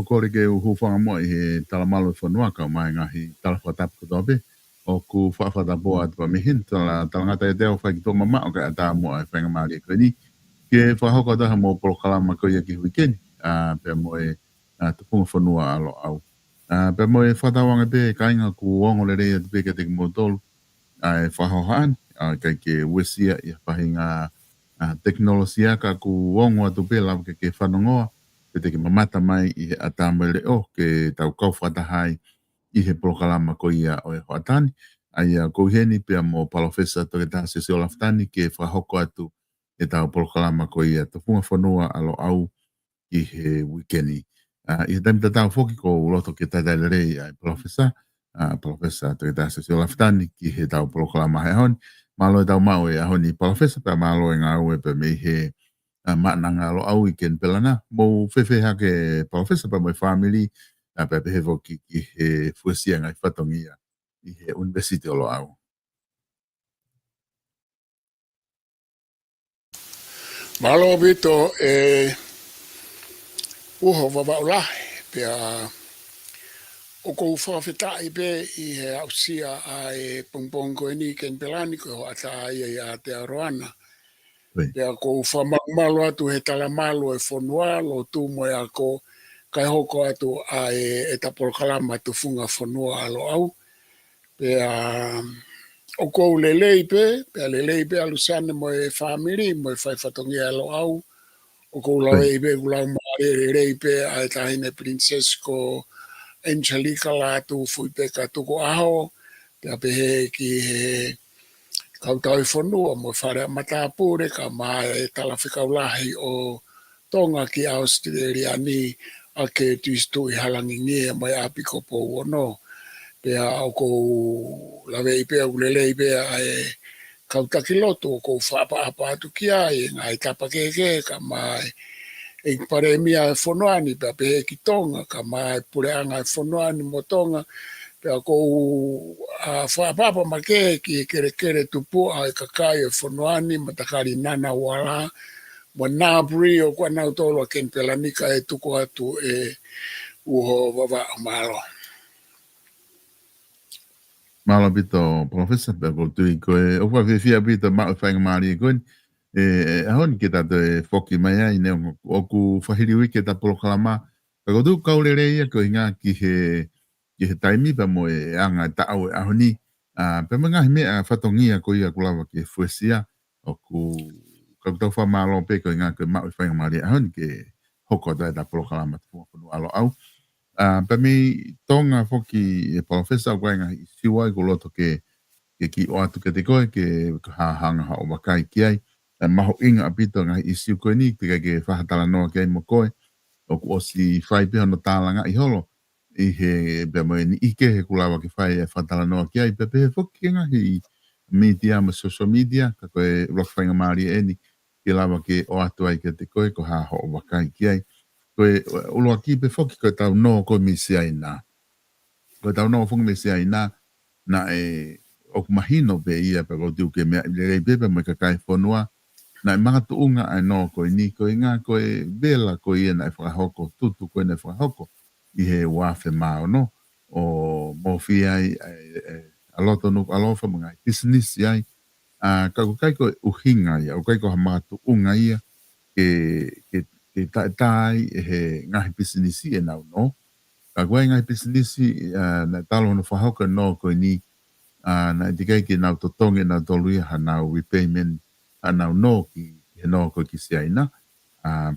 kore ke uhu whanga he talamalo whanua ka mai ngahi talawhatapu kotope. O ku whawhatapo atu pa mihin talangata e teo whaikito mama o ka ata mua e whainga maari e koe ni. Ke whahoko taha mo polokalama ko ia ki huikeni. Pea mo e tupunga whanua alo au. Pea mo e whatawanga pe kainga ku ongo le rea te peke te ki motolu. E whahohaan. Kai ke wesia i whahinga teknolosia ka ku ongo atu pe lau ke whanongoa. Pe te ki mamata mai i he atama le o ke tau kau whatahai i he polokalama ko ia o e hoatani. Aia kouheni pea mo PALOFESA to ke taha SIOSIUA LAFITANI ke whahoko atu e tau polokalama ko ia tufunga whanua alo au i he wikeni. I he taimita tau whoki ko uloto ke taitaile rei ai PALOFESA to ke taha SIOSIUA LAFITANI ki he tau polokalama hai honi. Malo e tau mau e ahoni PALOFESA pea malo e ngā ue pe me he maananga alo au i ken pelana. Mo fefe hake PALOFESA pa mo e family pe he voki ki he fuesia ngai whatongia i he university alo au. Malo vito uho wawaulahi pia o kou whawhitai pe i he ausia a e pongpongo ni ken pelani ko ata ia i a te aroana. Pia kou whamalo atu he talamalo e whanua lo tu mo e ako kai hoko atu a e tapolokalama tufunga whanua alo au. Pia o kou lelei pe alusane mo e family mo e whaifatongia alo au. O kou lau e ibe ulau maare lelei pe a e tahine princess ko Angelica la tu fui pe ka tuko aho. Pia pe he ki he kautau i whanua mo whare matapure ka maa e talawhikaulahi o tonga ki Australia ni a ke tuistu i halangi ngia mai apiko po wono. Pea o kou lawe i pea ulele i pea e kautaki loto o kou whaapa atu ki ai ngai tapa keke ka mai e pare mia e whonoani pea pe ki tonga ka mai pureanga e whonoani mo tonga pea kou whaapapa make ki kere tupu a e kakai e whonoani matakari nana wala mo nabri o kua nau tolo ken pelanika e tuko atu e uho wawa malo. Malo bito professor pe ko tui ko e o fa fia bito ma fa ngari ko ahon ke ta te foki mai ai ne o ku fahiri wiki ta polokalama pe ko tu kaulere ia ko inga ki he taimi pa mo e anga ta au ahoni pe manga me a fatongia ko ia kulawa ke fuesia o ku ka to fa malo pe ko inga ko ma fa ngari ahon ke hoko ta polokalama fu alo au. Pa mi tonga foki e PALOFESA o kwainga i siwa i koloto ke ki o atu ke te koe ke hanga ha o wakai ki ai. Maho inga apito nga i siu koe ni ke whahatala noa ki ai mo koe. O ku osi whai piha no tālanga i holo. I he bea moe ni ike he kulawa ki whai e whahatala noa ki ai. Pepe he foki ke ngahi media ma social media. Ka koe rock whainga maari e ni. Ke lawa ke o atu ai ke te koe ko ha ho o wakai ki ai. Koe uloa ki pe foki koe tau no koe misi ai nā. Koe tau no fungi misi ai nā. Na e o mahino pe ia pe ko tiu ke mea le pepe mo ka kai whanua. Na e maha tuunga ai no koe ni koe ngā koe vela koe ia na e whakahoko. Tutu koe na e whakahoko. I he wafe mao no. O mofi ai aloto nuku alofa mga business ai. Ka kai koe uhinga ia. O kai koe ha maha tuunga ia. Ke tai he ngahi pisinisi e nau no. Ka koe ngahi pisinisi na talo no whahoka no koe ni na tikai ki nau totonge na tolui ha nau repayment ha nau no ki he no koe ki siaina.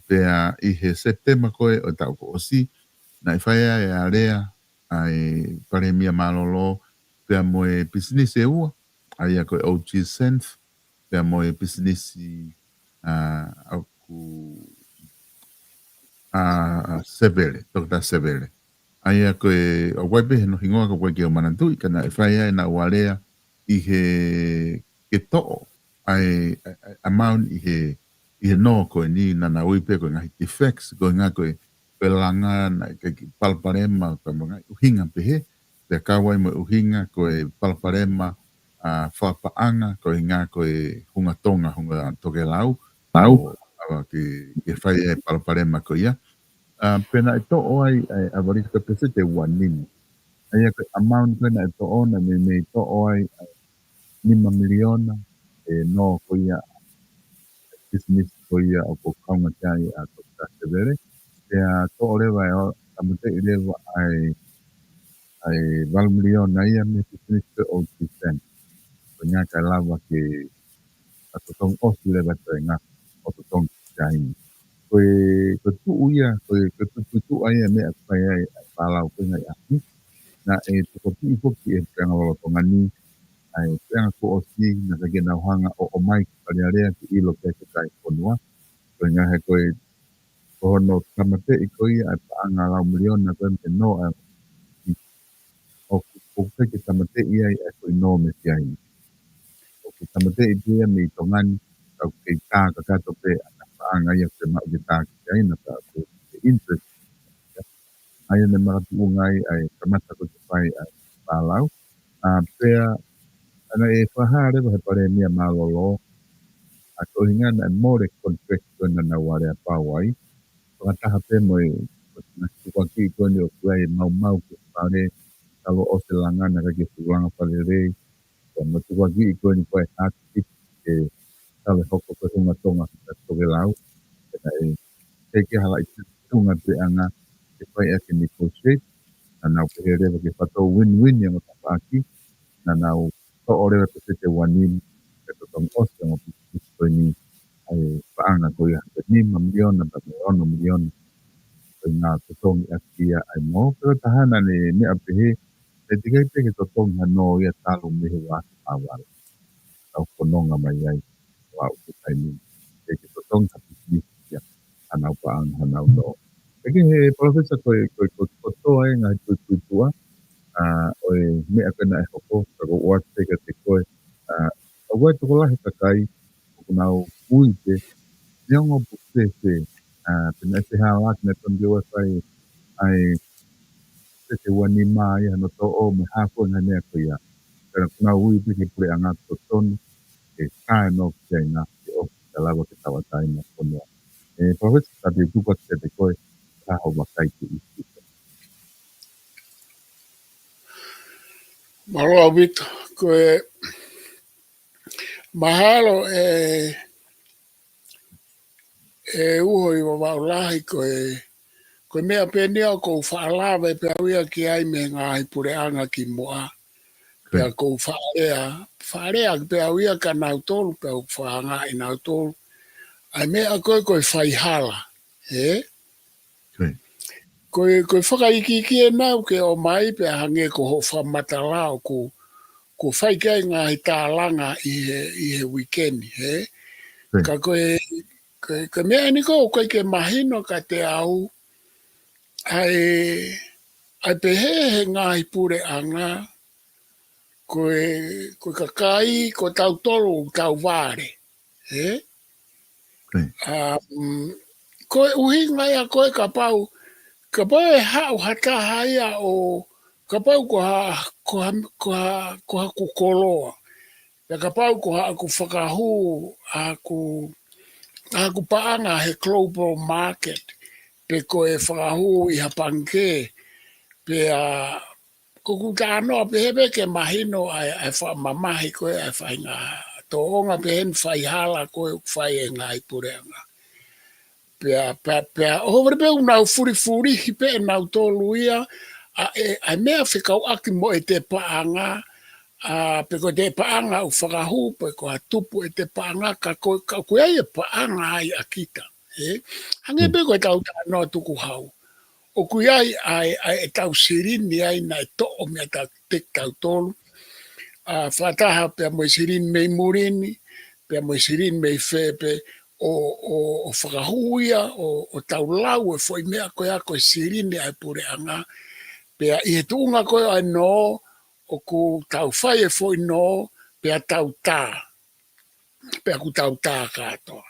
Pea i he September koe o tau ko osi na i whaia e area ai paremia malolo pea moe pisinisi e ua ai a koe OG Sense pea moe pisinisi au ku Severe, Dr. Severe. Aia koe, o waipe he no hingoa ka koe ke o manantui, kana e whaia e na warea i he ke to'o, ai amaun i he no koe ni na na uipe koe ngahi defects, koe ngā koe langa na ke palparema, koe mga uhinga pehe, te kawai mo uhinga koe palparema, whapaanga, koe ngā koe hunga tonga, hunga toke lau, ke whaia e palparema koe ia. pena ito ai avaris ka pese te wanin. Ai ka amount pena ito ona me ito ai 5 miliona no kuya business kuya o ko kaunga tai a to ka te vere. To ole vai o amate ile ai 2 miliona ia me business ke o tisen. Punya ka lava ke atotong os le batenga o totong tai. Koe tu uia, koe tu ai me apai ai palau koe ngai aki. Na toko pi poki peanga wala tongani, ai peanga ko osi na kage na hanga o mai pale area ki ilo ke kai fonua. Koe ngahe koe kohono tamate I koe ai paanga lau miliona koe me no ai o ke tamate ia ai koe no me tiai. O ke tamate I tia me tongani, kau ke tā kakato pe ana paanga ia ke mau ke tā ki ai na ka ko interest. Ai ne maratu ngai ai kamata ko pai ai palau pea ana whahare he pare mia malolo a ko hinga na more contract ko na wale a pawai wataha pe moi na kwa ki ko ni o kuai mau ko pare talo o se langa na ke fulanga pare re ko mo kwa ki ko ni ko a ki ke talo hoko ko tunga tonga ko ke lau e ke hala I tunga pe anga ke pai a ke negotiate na pe re ke fato win-win yang tapaki na to ore te te wanin ke to tong os yang ko ni ai paanga ko ya ni miliona ba miliona ko na to tong akia ai mo pero tahana ni apehe e tika ke to tong no ya talo me wa awal au kononga mai ai wa ku ai ni ke to tong ni ya ana paanga ana no ke he professor ko to ai nga tu oi me akana e hoko ko wa te ko a wai to la hita kai ko na uite Nyongo bukete pina te hala ne ton de wai ai te wani mai no to o me hafo na ne ko ya pero na ui te ke pre anga to ton e kai no ke na ke o te lava ke tawa tai na kono profet ta de tu ko te ko ta ho ba kai ki Malo Vito, koe mahalo uho I waulahi koe mea penia ko whaalawe pe awia ki ai me ngāhi pure anga ki moa. Pea ko whaarea pe awia ka nau tolu pe au whaanga I nau tolu. Ai mea koe whaihala. Koe whakaiki e nau ke o mai pe hange ko ho whamatalao ko whaikai ngāhi tālanga I he weekend. Ka koe mea ni koe ke mahino ka te au ai pehe he ngāhi pure anga koe kakai ko tau tolu tau wāre. Koe uhinga ia koe ka pau e hau hata haia o ka pau ko ha kukoloa. Pea ka pau ko ha ku whakahu ku paanga he global market. Pe koe whakahu I hapange. Pea kuku tānoa pe hebe ke mahino ai whamamahi koe ai whainga. Tō onga pe hen whaihala koe whai e ngai pureanga. Pea hovere pe unau furi hipe e nau tōlu ia ai mea whikau aki mo e te paanga pe ko te paanga u whakahu pe ko a tupu e te paanga ka koe ai e paanga ai akita. Hange pe koe tau tānoa tuku hau. O kui ai e tau sirini ai na e to'o mea tau tek tau tolu. Whataha pea mo sirini mei murini, pea mo sirini mei whepe o whakahuia, o tau lau e foi mea koe a koe sirini ai pure anga. Pea I he tuunga koe ai no, o ku tau whai e foi no, pea tau tā. Pea ku tau tā katoa.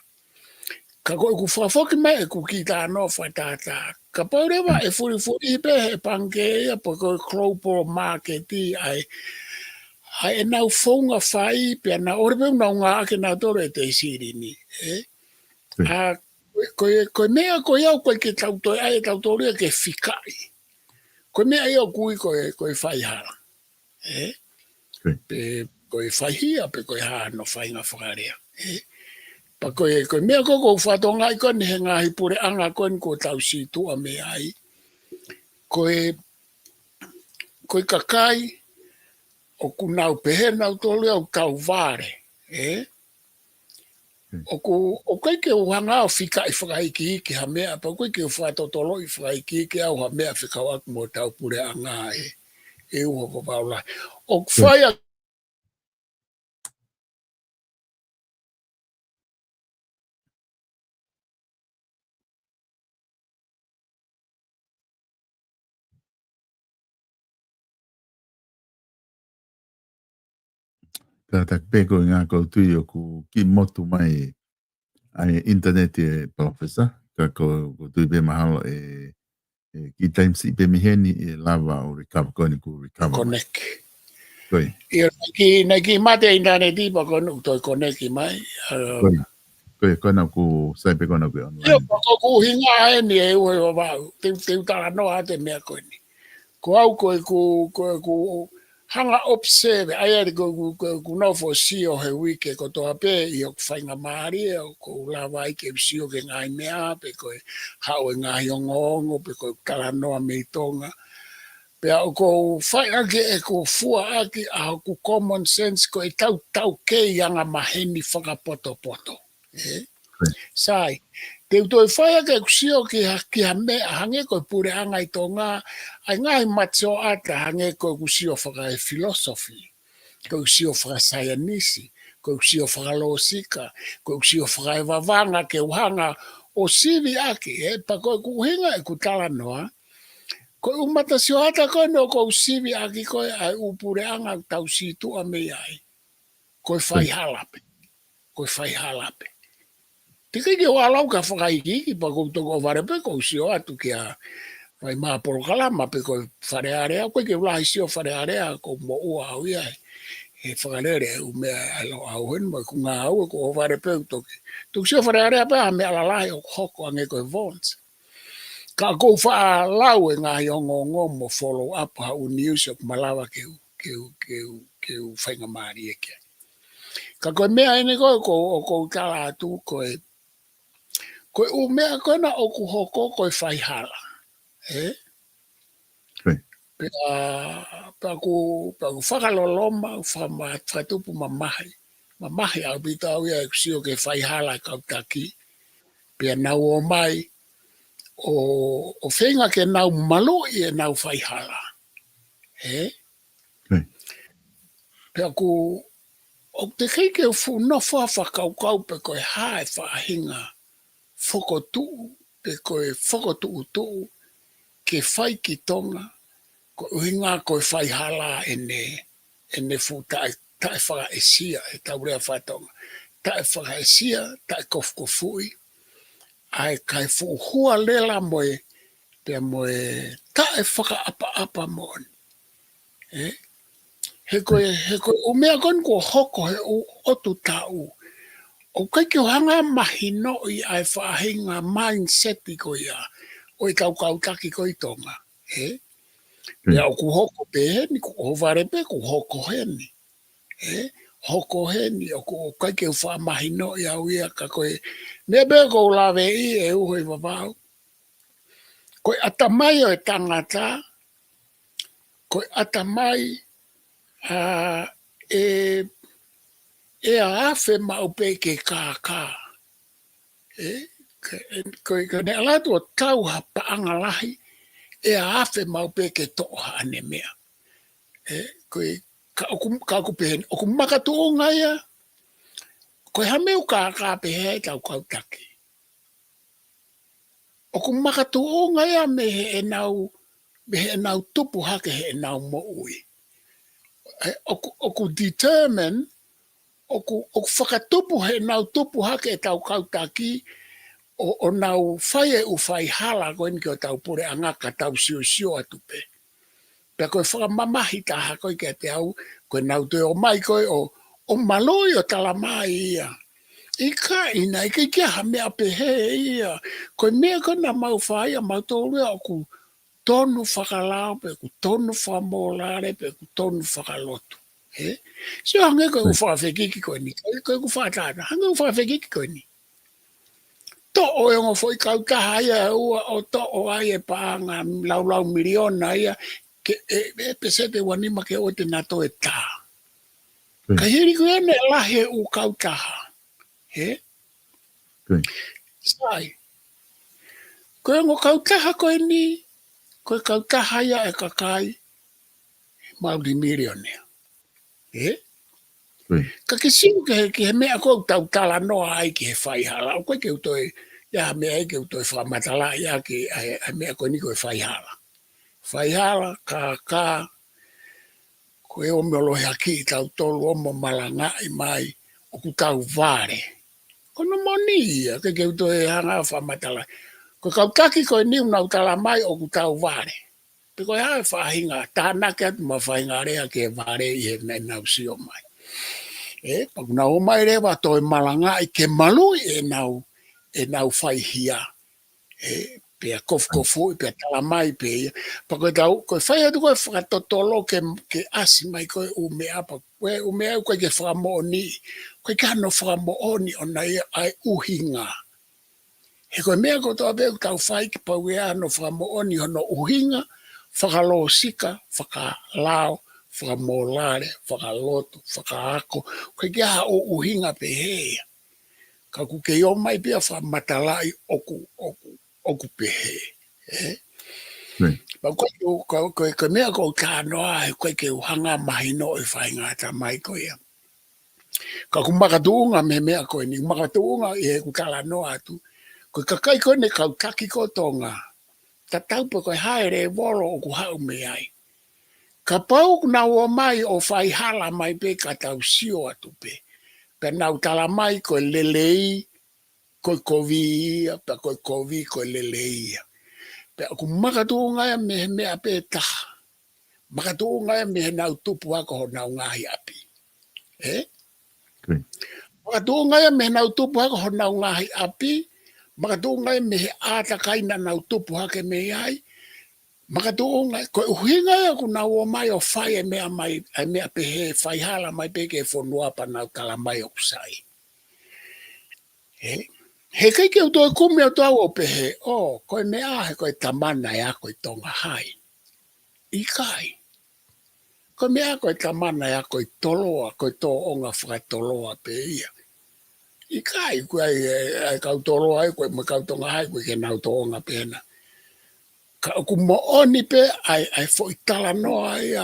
Ka koe ku whafoki mai e ku ki tā no whatata. Ka paurewa e furi pe he pangea po koe global market ai e nau whaunga whai pia na orepe nau ngā ake nau tore te sirini. Koe mea koe au koe ke tautoi ai tautoria ke whikai. Koe mea iau kui koe whaihala. Pe koe whaihia pe koe haa no whainga whakarea. Pa koe mea koko whatonga i kone he ngahi pure anga kone ko tau si tua mea ai. Koe kakai o kunau pehena o tolu au tau vare. O kai ke uhanga o whika i whakaiki ki ha mea, pa koe ke whatotolo i whakaiki ki au ha mea whikawak mo tau pure anga e uho ko paula. O whaia Tata peko ngā koutu'i o ku ki motu mai ai internet e professor ka koutu'i pe mahalo ki time si pe miheni e lava o recover koni ku recover connect. Koi. Ia naki mate internet i pa konu toi connect mai. Koi kona ku sai pe kona ku online. Ia pa ko hinga e ni e uhe o vau. Teu tala no ate mea koe ni. Ko au koe ku hanga observe ai ari ku no fo si o he wike ko to ape i o whainga maari o ko lava i ke si o ke ngai mea pe koe hao e ngai o ngongo pe koe tala noa mei tonga. Pea o ko whainga ke e ko fua aki a ku common sense ko e tau ke ianga maheni whakapoto poto. Sai, te utoi whaia ke kusio ki ha mea hange koe pure anga i tonga, ai ngai matso ata hange koe kusio whaka e philosophy, koe kusio whaka sayanisi, koe kusio whaka losika, koe kusio whaka e wawanga ke uhanga o sivi aki, pa koe kuhinga e kutala noa, koe umata sio ata koe no koe sivi aki koe ai upure anga tau situ a mea ai, koe whai halape, koe whai halape. Tika ke walau ka whakaiki ki pa kou toko whare pe kou sio atu ki a whai maa poro kalama pe kou whare area, koe ke ulahi sio whare area kou mo ua au iai. He whakarere u mea alo au hen mo ku ngā au ko whare pe toki. Tuk sio whare area pe a mea lalai o hoko ange koe vons. Ka kou wha lau e ngā hiongo ngomo follow up ha u news o malawa ke u whainga maari e kia. Ka koe mea ene koe kou tala atu koe koe u mea kona o ku hoko koe whai hala. Pa ku whakaloloma whatupu mamahi. Mamahi au bita au ia kusio ke whai hala kautaki. Pia nau o mai o whenga ke nau malo i e nau whai hala. Pia ku o te keike o fu no whakau pe koe hae whahinga. Whokotu pe koe whokotu utu ke whai ki tonga ko uhinga koe whai hala ene fu tae whaka esia e taurea whatonga tae whaka esia tae kofkofui ai kai fu hua lela moe pe moe tae whaka apa moon he koe umea kon ko hoko he otu tau o kai ke hanga mahino i ai whahinga mindset i ko ia o i kau taki ko i tonga. Pea o ku hoko pe heni, ku hovare pe ku hoko heni. Hoko heni o ku kai ke wha mahino i au ia ka koe. Mea bea ko lawe i e uho i wawau. Koe atamai o e tangata, koe atamai e a afe maupe ke kākā. Koe ne alatu o tau ha paanga lahi, e a afe maupe ke toha ane mea. Koe ka ku pehen, o ku makatu o ngaia, koe hameu kākā pehe tau kautaki. O ku makatu o ngaia me he nau tupu hake he nau moui. O ku determine, o ku whakatupu he nau tupu hake tau kautaki, o nau whaie u whai hala koen ki o tau pure angaka tau sio atupe. Pea koe whakamamahi taha koe ke te au, koe nau te o mai koe o maloi o tala mai ia. Ika ina ike kia ha mea pehe ia. Koe mea kona mau whaia mau tōrua o ku tonu whakalao pe ku tonu whamolare pe ku tonu whakalotu. He? So hange koe ku whawhekiki koe ni. Koe ku whaatana. Hange ku whawhekiki koe ni. To o yongo foi kautaha ia ua o to o ai e paanga lau miliona ia ke e pesete wanima ke o te nato e tā. Ka hiri koe ane lahe u kautaha. He? Sai. Koe ngo kautaha koe ni, koe kautaha ia e kakai mauri miliona. He? Ka ke siu ke he mea kou tau tala noa ai ki he whaihala. O koe ke utoi, ia mea ai ke utoi whamatala ia ki a mea koe ni koe whaihala. Whaihala, ka, koe o meolo haki tau tolu omo malanga i mai o ku tau vare. Kono moni ia, ke utoi hanga whamatala. Koe kau taki koe ni unau tala mai o ku tau vare. Pe koe hae whahinga, tāna ke atu ma whahinga rea ke vare i he nau sio mai. Pakuna o mai rewa toi malanga i ke malu e nau whaihia. Pea kofu, pea talamai pea. Pakoe tau, koe whai atu koe whakatotolo ke asi mai koe umea. Koe umea koe ke whakamooni. Koe ke hano whakamooni o nei ai uhinga. He koe mea koe toa peo tau whai ki pau e hano whakamooni hono uhinga, whakalo sika, whakalao, whakamolare, whakaloto, whakaako, koe kia o uhinga pe hea. Ka ku ke o mai pia whamatalai oku pe he. Pa koe mea koe ka noa he koe ke uhanga mahino e whaingata mai koe. Ka ku makatuunga me mea koe ni, makatuunga i he ku tala noa atu. Koe kakai koe ne kau taki ko tonga. Ta taupe koe haere volo o ku hau me ai. Ka pau na o mai o whaihala mai pe ka tau sio atu pe. Pe nau tala mai koe lelei, koe kovi ia, pe koe kovi koe lelei ia. Pe aku makatuunga ia me mea pe taha. Makatuunga ia me nau tupu ako ho nau ngahi api. Makatuunga ia me nau tupu ako ho nau ngahi api. Makatuunga ia me he ata kaina nau tupu hake me ai. Makatuunga, koe uhinga ia ku nau o mai o whai e mea pe he whaihala mai pe ke whonua pa nau tala mai o kusai. He kai ke utoi kumi o tau o pe he, koe mea he koe tamana ia koe tonga hai. I kai. Koe mea koe tamana ia koe toloa, koe tō onga whakatoloa pe ia. I kai, koe ai kau toloa ai, koe me kau tonga hai, koe ke nau tō onga pe hena. Ka ku mo oni pe ai foi tala noa ia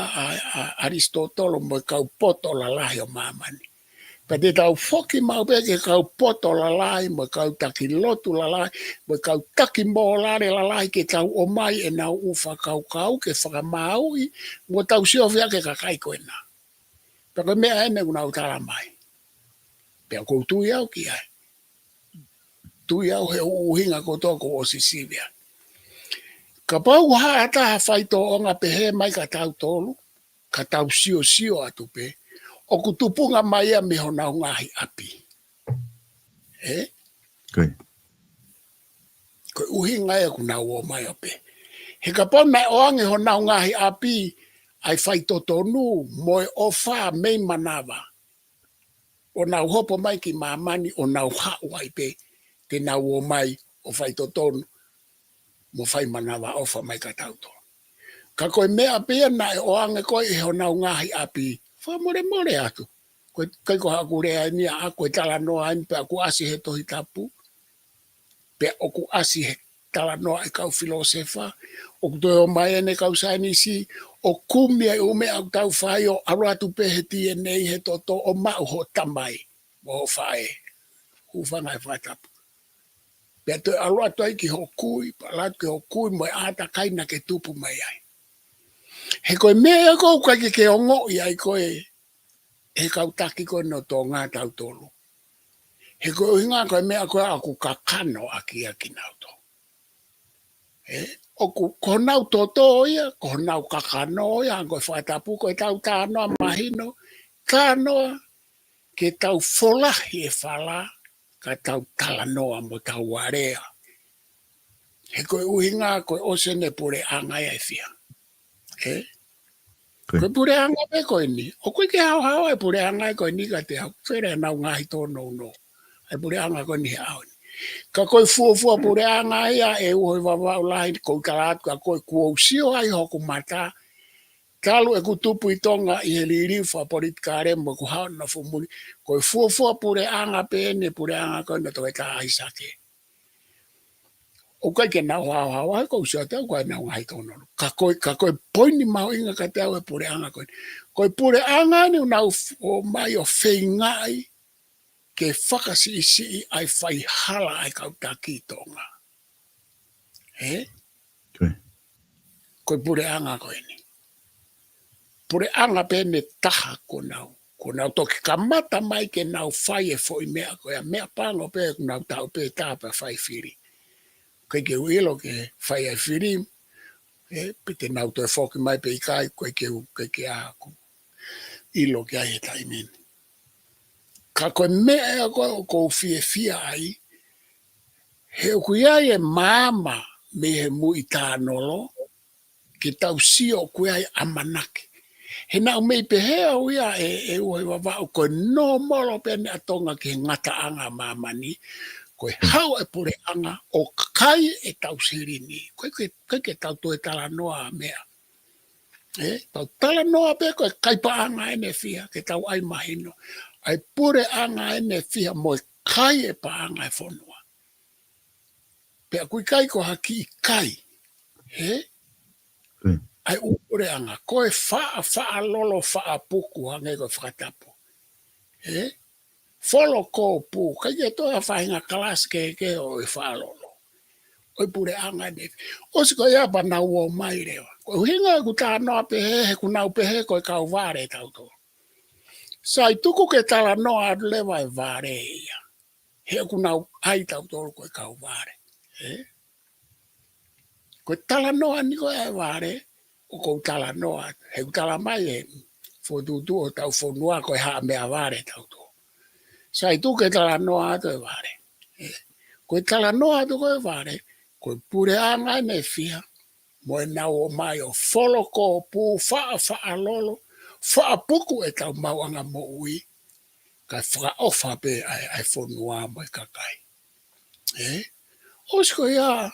Aristotelo mo kau poto la lahi o mamani. Pa te tau foki mau pe ke kau poto la lahi, mo kau taki lotu la lahi, mo kau taki mo lare la lahi ke tau o mai e nau ufa kau ke whakamaui, mo tau siofia ke kakai koe na. Pa koe mea ene unau tala mai. Pea kou tui au ki ai. Tui au he uhinga ko toko o Sisilia. Ka pau haa taha whaito onga pe he mai ka tau tolu, ka tau sio atu pe, o ku tupunga mai a meho nau ngahi api. Koe uhinga e ku nau o mai ape. He ka pau nai oange ho nau ngahi api, ai whaito tonu, moe o wha mei manawa. O nau hopo mai ki mamani, o nau hau ai pe, te nau o mai o whaito tonu, mo whai manawa ofa mai ka tauto. Ka koe mea pia nai o ange koe e ho nau ngahi api, wha more atu. Koe ko haku rea ni a koe tala noa ani pe aku asi he tohi tapu, pe oku asi he tala noa e kau filosefa, oku toi o mai ene kau sainisi, o kumi ai ume au tau whai o aruatu pe he tie nei he toto o mau ho tamai, mo ho whae, huwhangai whai tapu. Pea toi alua toi ki ho kui, palat ki ho kui mo ata kaina ke tupu mai ai. He koe mea kou kai ke ongo i ai koe, he kau taki koe no tō ngā tau tolu. He koe uhinga koe mea koe aku kakano aki nauto. Oku konau toto ia, konau kakano ia, koe whaitapu koe tau tānoa mahino, tānoa ke tau folahi e whala, ka tau tala noa mo tau warea. He koe uhinga koe osene pure anga e fia. Koe pure anga pe koe ni. O koe ke hao hao e pure anga e koe ni ka te hau. Where nau ngahi tō no. E pure anga koe ni hao ni. Ka koe fuafua pure anga ia e uhoi wawau lahi koe kalatu ka koe kuausio ai hoku mata. Kalu e kutupu i tonga i he lirifa politika rembo ku hao na fumuni. Koe fuafua pure anga pe ne pure anga koe na toke ta aisake. O kai ke nau hao hao ai kou sia tau kai nau ngai tono. Ka koe poini mau inga ka tau e pure anga koe. Koe pure anga ni nau o mai o whaingai ke whakasi isi ai whai hala ai kau taki tonga. Koe pure anga koe ni. Pure anga pe ne taha ko nau. Ko nau toki kamata mai ke nau whai e fo i mea koe. Mea pango pe nau tau pe tāpa whai whiri. Koe ke uilo ke whai ai whiri. Pite nau toi whoki mai pe ikai koe ke aku. Ilo ke ai he taimini. Ka koe mea ea koe o kou fia ai. He uku iai e māma me he mui tānolo. Ke tau sio koe ai amanake. He nau mei pe hea uia e uai wawau koe no molo pe ne atonga ke ngata anga mamani. Koe hau e pure anga o kai e tau sirini. Koe ke tau toe tala noa mea. Tau tala noa pe koe kaipa anga ene fia ke tau ai mahino. Ai pure anga ene fia moe kai e pa anga e fonua. Pea kui kai ko haki i kai. Ai upure anga. Koe faa lolo faa puku hange koe whakatapu. Folo ko pu. Kai e toa whahinga kalas ke o e faa lolo. Oi pure anga ne. Osi ko ia pa nau o mai rewa. Koe hinga ku tā noa pehe he ku nau pehe koe kau vare tau tō. Sai tuku ke tala noa adu lewa e vare ia. He ku nau ai tau tō koe kau vare. Koe tala noa ni koe e vare. O kou tala noa. He ku tala mai e. Fotutu o tau fonua koe haa mea vare tau tō. Sai tuku ke tala noa adu e vare. Koe tala noa adu koe vare. Koe pure anga ne fia. Moe nau o mai o folo ko pu faa lolo. Faa puku e tau mau anga mo ui. Kai whaka ofa pe ai fonua mo i kakai. Osko ia.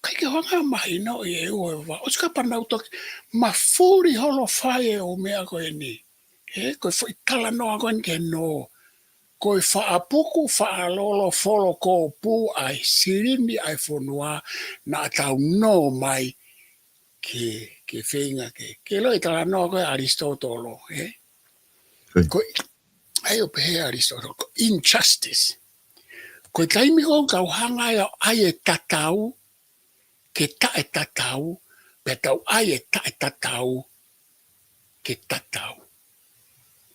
Kai ke wanga mahi no i e ua wa. Oska panau toki. Ma furi holo whae o mea koe ni. Koe fai tala noa koe ni ke no. Koe faa puku faa lolo folo ko pu ai sirini ai fonua. Na tau no mai. Ke whenga ke loi tala noa koe Aristotolo. Koe, ai o pehe Aristotolo, ko injustice. Koe taimi ko kau hanga ai e tatau, ke ta e tatau, pe tau ai e ta e tatau, ke tatau.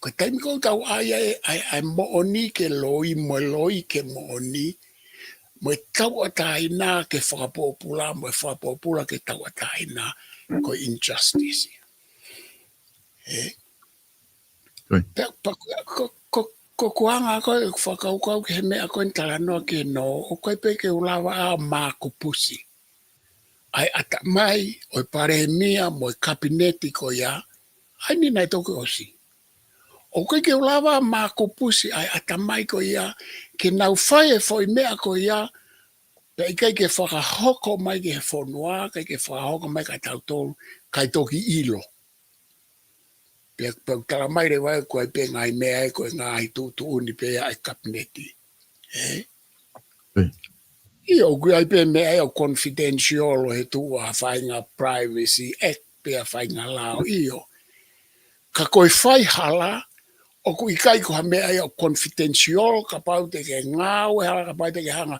Koe taimi ko kau ai mooni ke loi, mo loi ke mooni, mo tau ataina ke whakapopula, mo whakapopula ke tau ataina, ko injustice. Ko kuanga ko whakaukau ke he mea koe tala noa ke no, o koe pe ke ulawa a māku pusi. Ai ata mai, oi pare mia, mo kabineti ko ia, ai ni nai toku osi. O koe ke ulawa a māku pusi, ai ata mai ko ia, ke nau whae foi mea ko ia, pe kai ke whakahoko mai ke he whonua, kai ke whakahoko mai kai tau tolu, kai toki ilo. Pe tala mai re wai koe pe ngai mea e koe ngai tu uni pe ai kabineti. I o kui ai pe mea e o confidential he tu a whainga privacy act pe a whainga lao i o. Ka koe whai hala, o kui kai koha mea e o confidential ka pau te ke ngau e hala ka pau te ke hanga.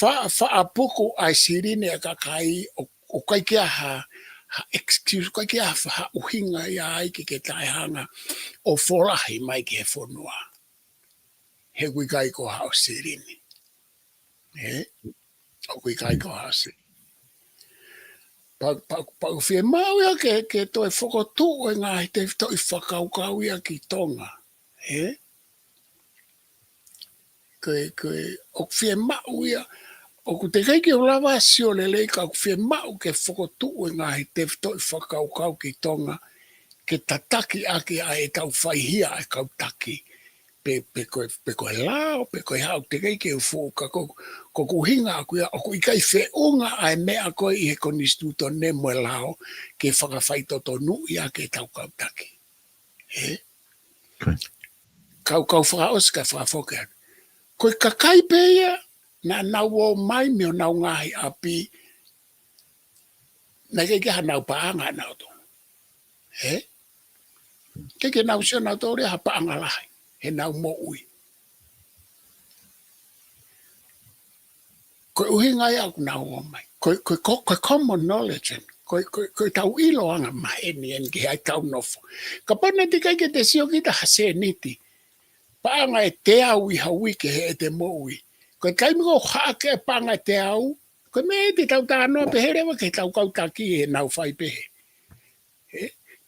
Wha puku ai sirine a kakai o kai kia ha excuse kai kia ha uhinga ia ai ke tai hanga o folahi mai ke he whonua. He kui kai ko hao sirine. O kui kai ko hao sirine. Pau whie mau ia ke toi whakotu e ngā te toi whakaukau ia ki tonga. o fie mau ia, o ku te keiki o lava sio le leika o fie mau ke whakotu e ngā he te whtoi whakaukau ki tonga, ke tataki ake a e tau whaihia e kautaki. Pe koe lao, pe koe hau te keiki o fuka, ko kuhinga aku ia, o ku ikai whiunga ai mea koe i he konistuto ne moe lao, ke whakawhaitoto nui a ke tau kautaki. Kau whakaos ka whakawhokean. Koe kakai pe ia, na nau o mai meo nau ngahi api, na keiki ha nau paanga nau to. Keiki nau sio nau to rea ha paanga lahi, he nau mo ui. Koe uhinga ia ku nau o mai. Koe common knowledge, koe tau ilo anga maheni en ki hai tau nofo. Ka pane ti keiki te sio kita hase niti. Paanga e te au i haui ke he e te mo ui. Koe kaimiko haake e paanga e te au, koe me te tau tānoa pe herewa ke tau kautaki e nau whai pehe.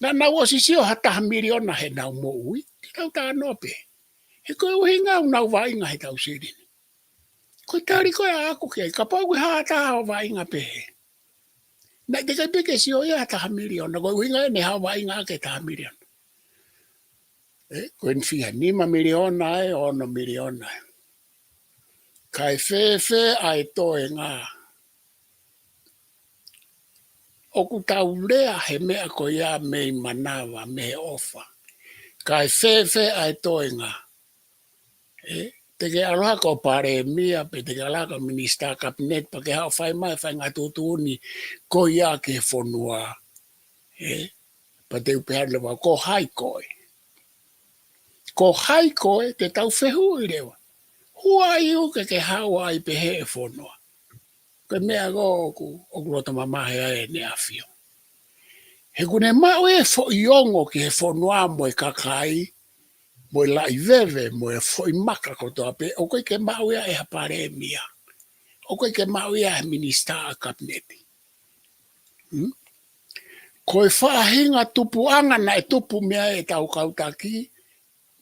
Na nau o sisio hataha miliona he nau mo ui, te tau tānoa pehe. He koe uhinga au nau vainga he tau sirini. Koe tari koe a aku kei, ka pau koe hataha o vainga pehe. Na te kai peke sio ia hataha miliona, koe uhinga e ne hao vainga ke taha miliona. Koe nfia nima miliona e ono miliona e. Kai fefe ai toe ngā. Oku tau lea he mea ko ia mei manawa me ofa. Kai fefe ai toe ngā. Te ke aloha ko pare mia pe te ke aloha ko minister cabinet pa ke hao whai mai whai ngā tūtūni ko ia ke fonua. Pa te upehane wa ko hai koe. Ko hai koe te tau whehu i rewa. Hua iu ke hawa ai pehe e fonua. Koe mea go oku rota mamahe ai ne awhio. He kune mau e fo iongo ki he fonua mo e kakai, mo e lai veve, mo e fo i maka kotoa pe, o koe ke mau ia e hapare mia. O koe ke mau ia e minister a kabineti. Koe whaahinga tupu anga na e tupu mea e tau kautaki,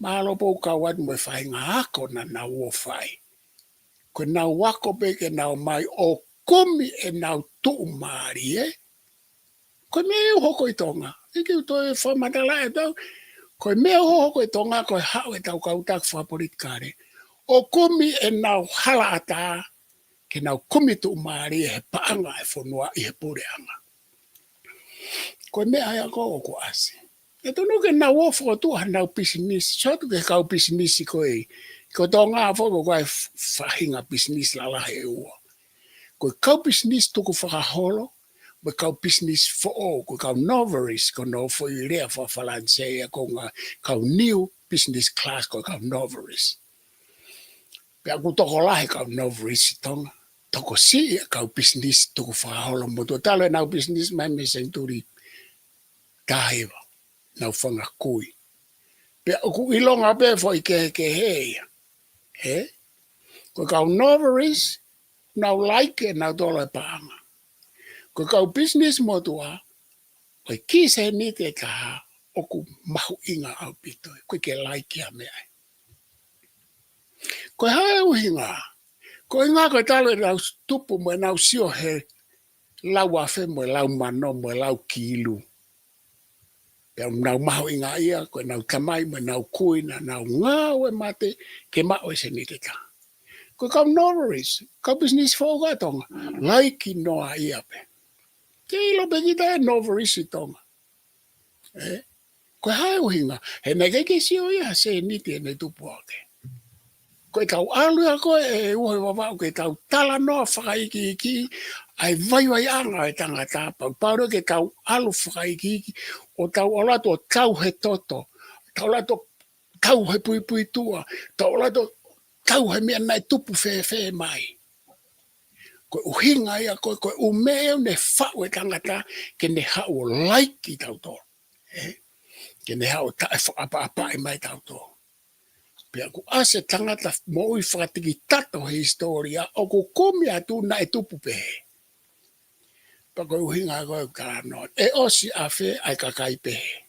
mahalopo ukawat mo e whahinga hako na nau o whai. Koe nau wako pe ke nau mai o komi e nau tuu maari, Koe mea hoko i tonga. Ike utoi whamatala e tau. Koe mea hoko i tonga, koe hao e tau kautak whaporitkare. O komi e nau hala ata, ke nau komi tuu maari e he paanga e whanua i he pureanga. Koe mea hea ko o ko asi. E tono ke nau ofo tu ha nau pisinisi. Sotu ke kau pisinisi koe. Ko tonga afo koe whahinga pisinisi lalahe e ua. Koe kau pisinisi tuku whakaholo, me kau business for all, ko kau noveries, ko no for i rea for Falansea, ko ngā kau new business class, ko kau noveries. Pea ku toko lahi kau noveries i tonga, toko si kau business tuku whakaholo, mo to talo e nau business mai me senturi tahiwa, nau whanga kui. Pea ku ilonga pe fo i ke heia, ko kau noveries, nau like nau tolo e paanga. Ko kau business motua, koe kise ni te kaha oku mahu inga au pito, koe ke laikia mea. Koe hae uhinga, koe inga koe talo e lau tupu mo e nau sio he lau afe mo e lau mano mo e lau kilu. Pea nau mahu inga ia, koe nau tamai mo e nau kuina, nau ngau e mate, ke mao e se ni te kaha. Koe kau noveries, kau business fōga tonga, laiki noa ia pe. Ke ilo pe kita e noverisi tonga. Koe hae uhinga. He me keke sio ia se niti e ne tupu ake. Koe kau alua koe e uhe wawau ke kau tala noa whakaiki iki ai vaiwai anga e tanga tāpau. Pauro ke kau alu whakaiki iki o tau olato tau he toto. Tau olato tau he pui pui tua. Tau olato tau he mea nai tupu whee mai. Koe uhinga ia, koe umeo ne whau e tangata ke ne hao laiki tau tō. Ke ne hao tae whakapa e mai tau tō. Pea ku ase tangata mo ui whakatiki tato he historia o ko komi atu na e tupu pehe. Pa koe uhinga koe karanoa. E osi afe ai kakai pehe.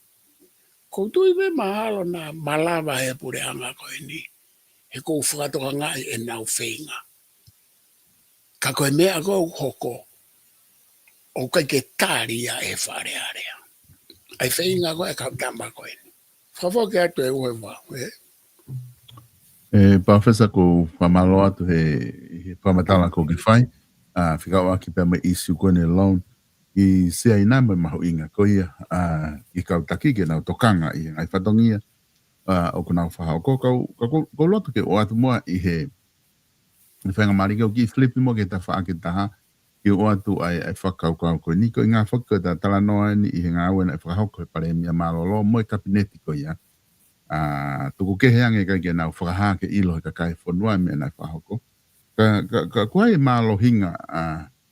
Ko tui me mahalo na malava he pure anga koe ni. he kou whakatoka ngai e nau whenga. Ka koe mea kou hoko, o kai ke tāria e whare area. Ai whenga koe e kautama koe. Whawhoke atu e ue wau, Pāwhesa ko whamalo atu he whamatala ko ki whai. Whikau aki pia me isu koe ne loan. I sea ina me maho inga ko ia. I kau taki ke nau tokanga i ngai whatongia. O ko nau whahao ko kau loto ke o atu mua i he whenga marike o ki flipi mo ke ta wha ke taha. Ki o atu ai whakau kau koe ni ko i ngā whakau ta tala noa ni i he ngā ue na whakau koe pare mia malolo mo i kabineti ko ia. Tuku ke heange ka ke nau whakaha ke ilo he kakai whanua me nai whahoko. Ka kuai malo hinga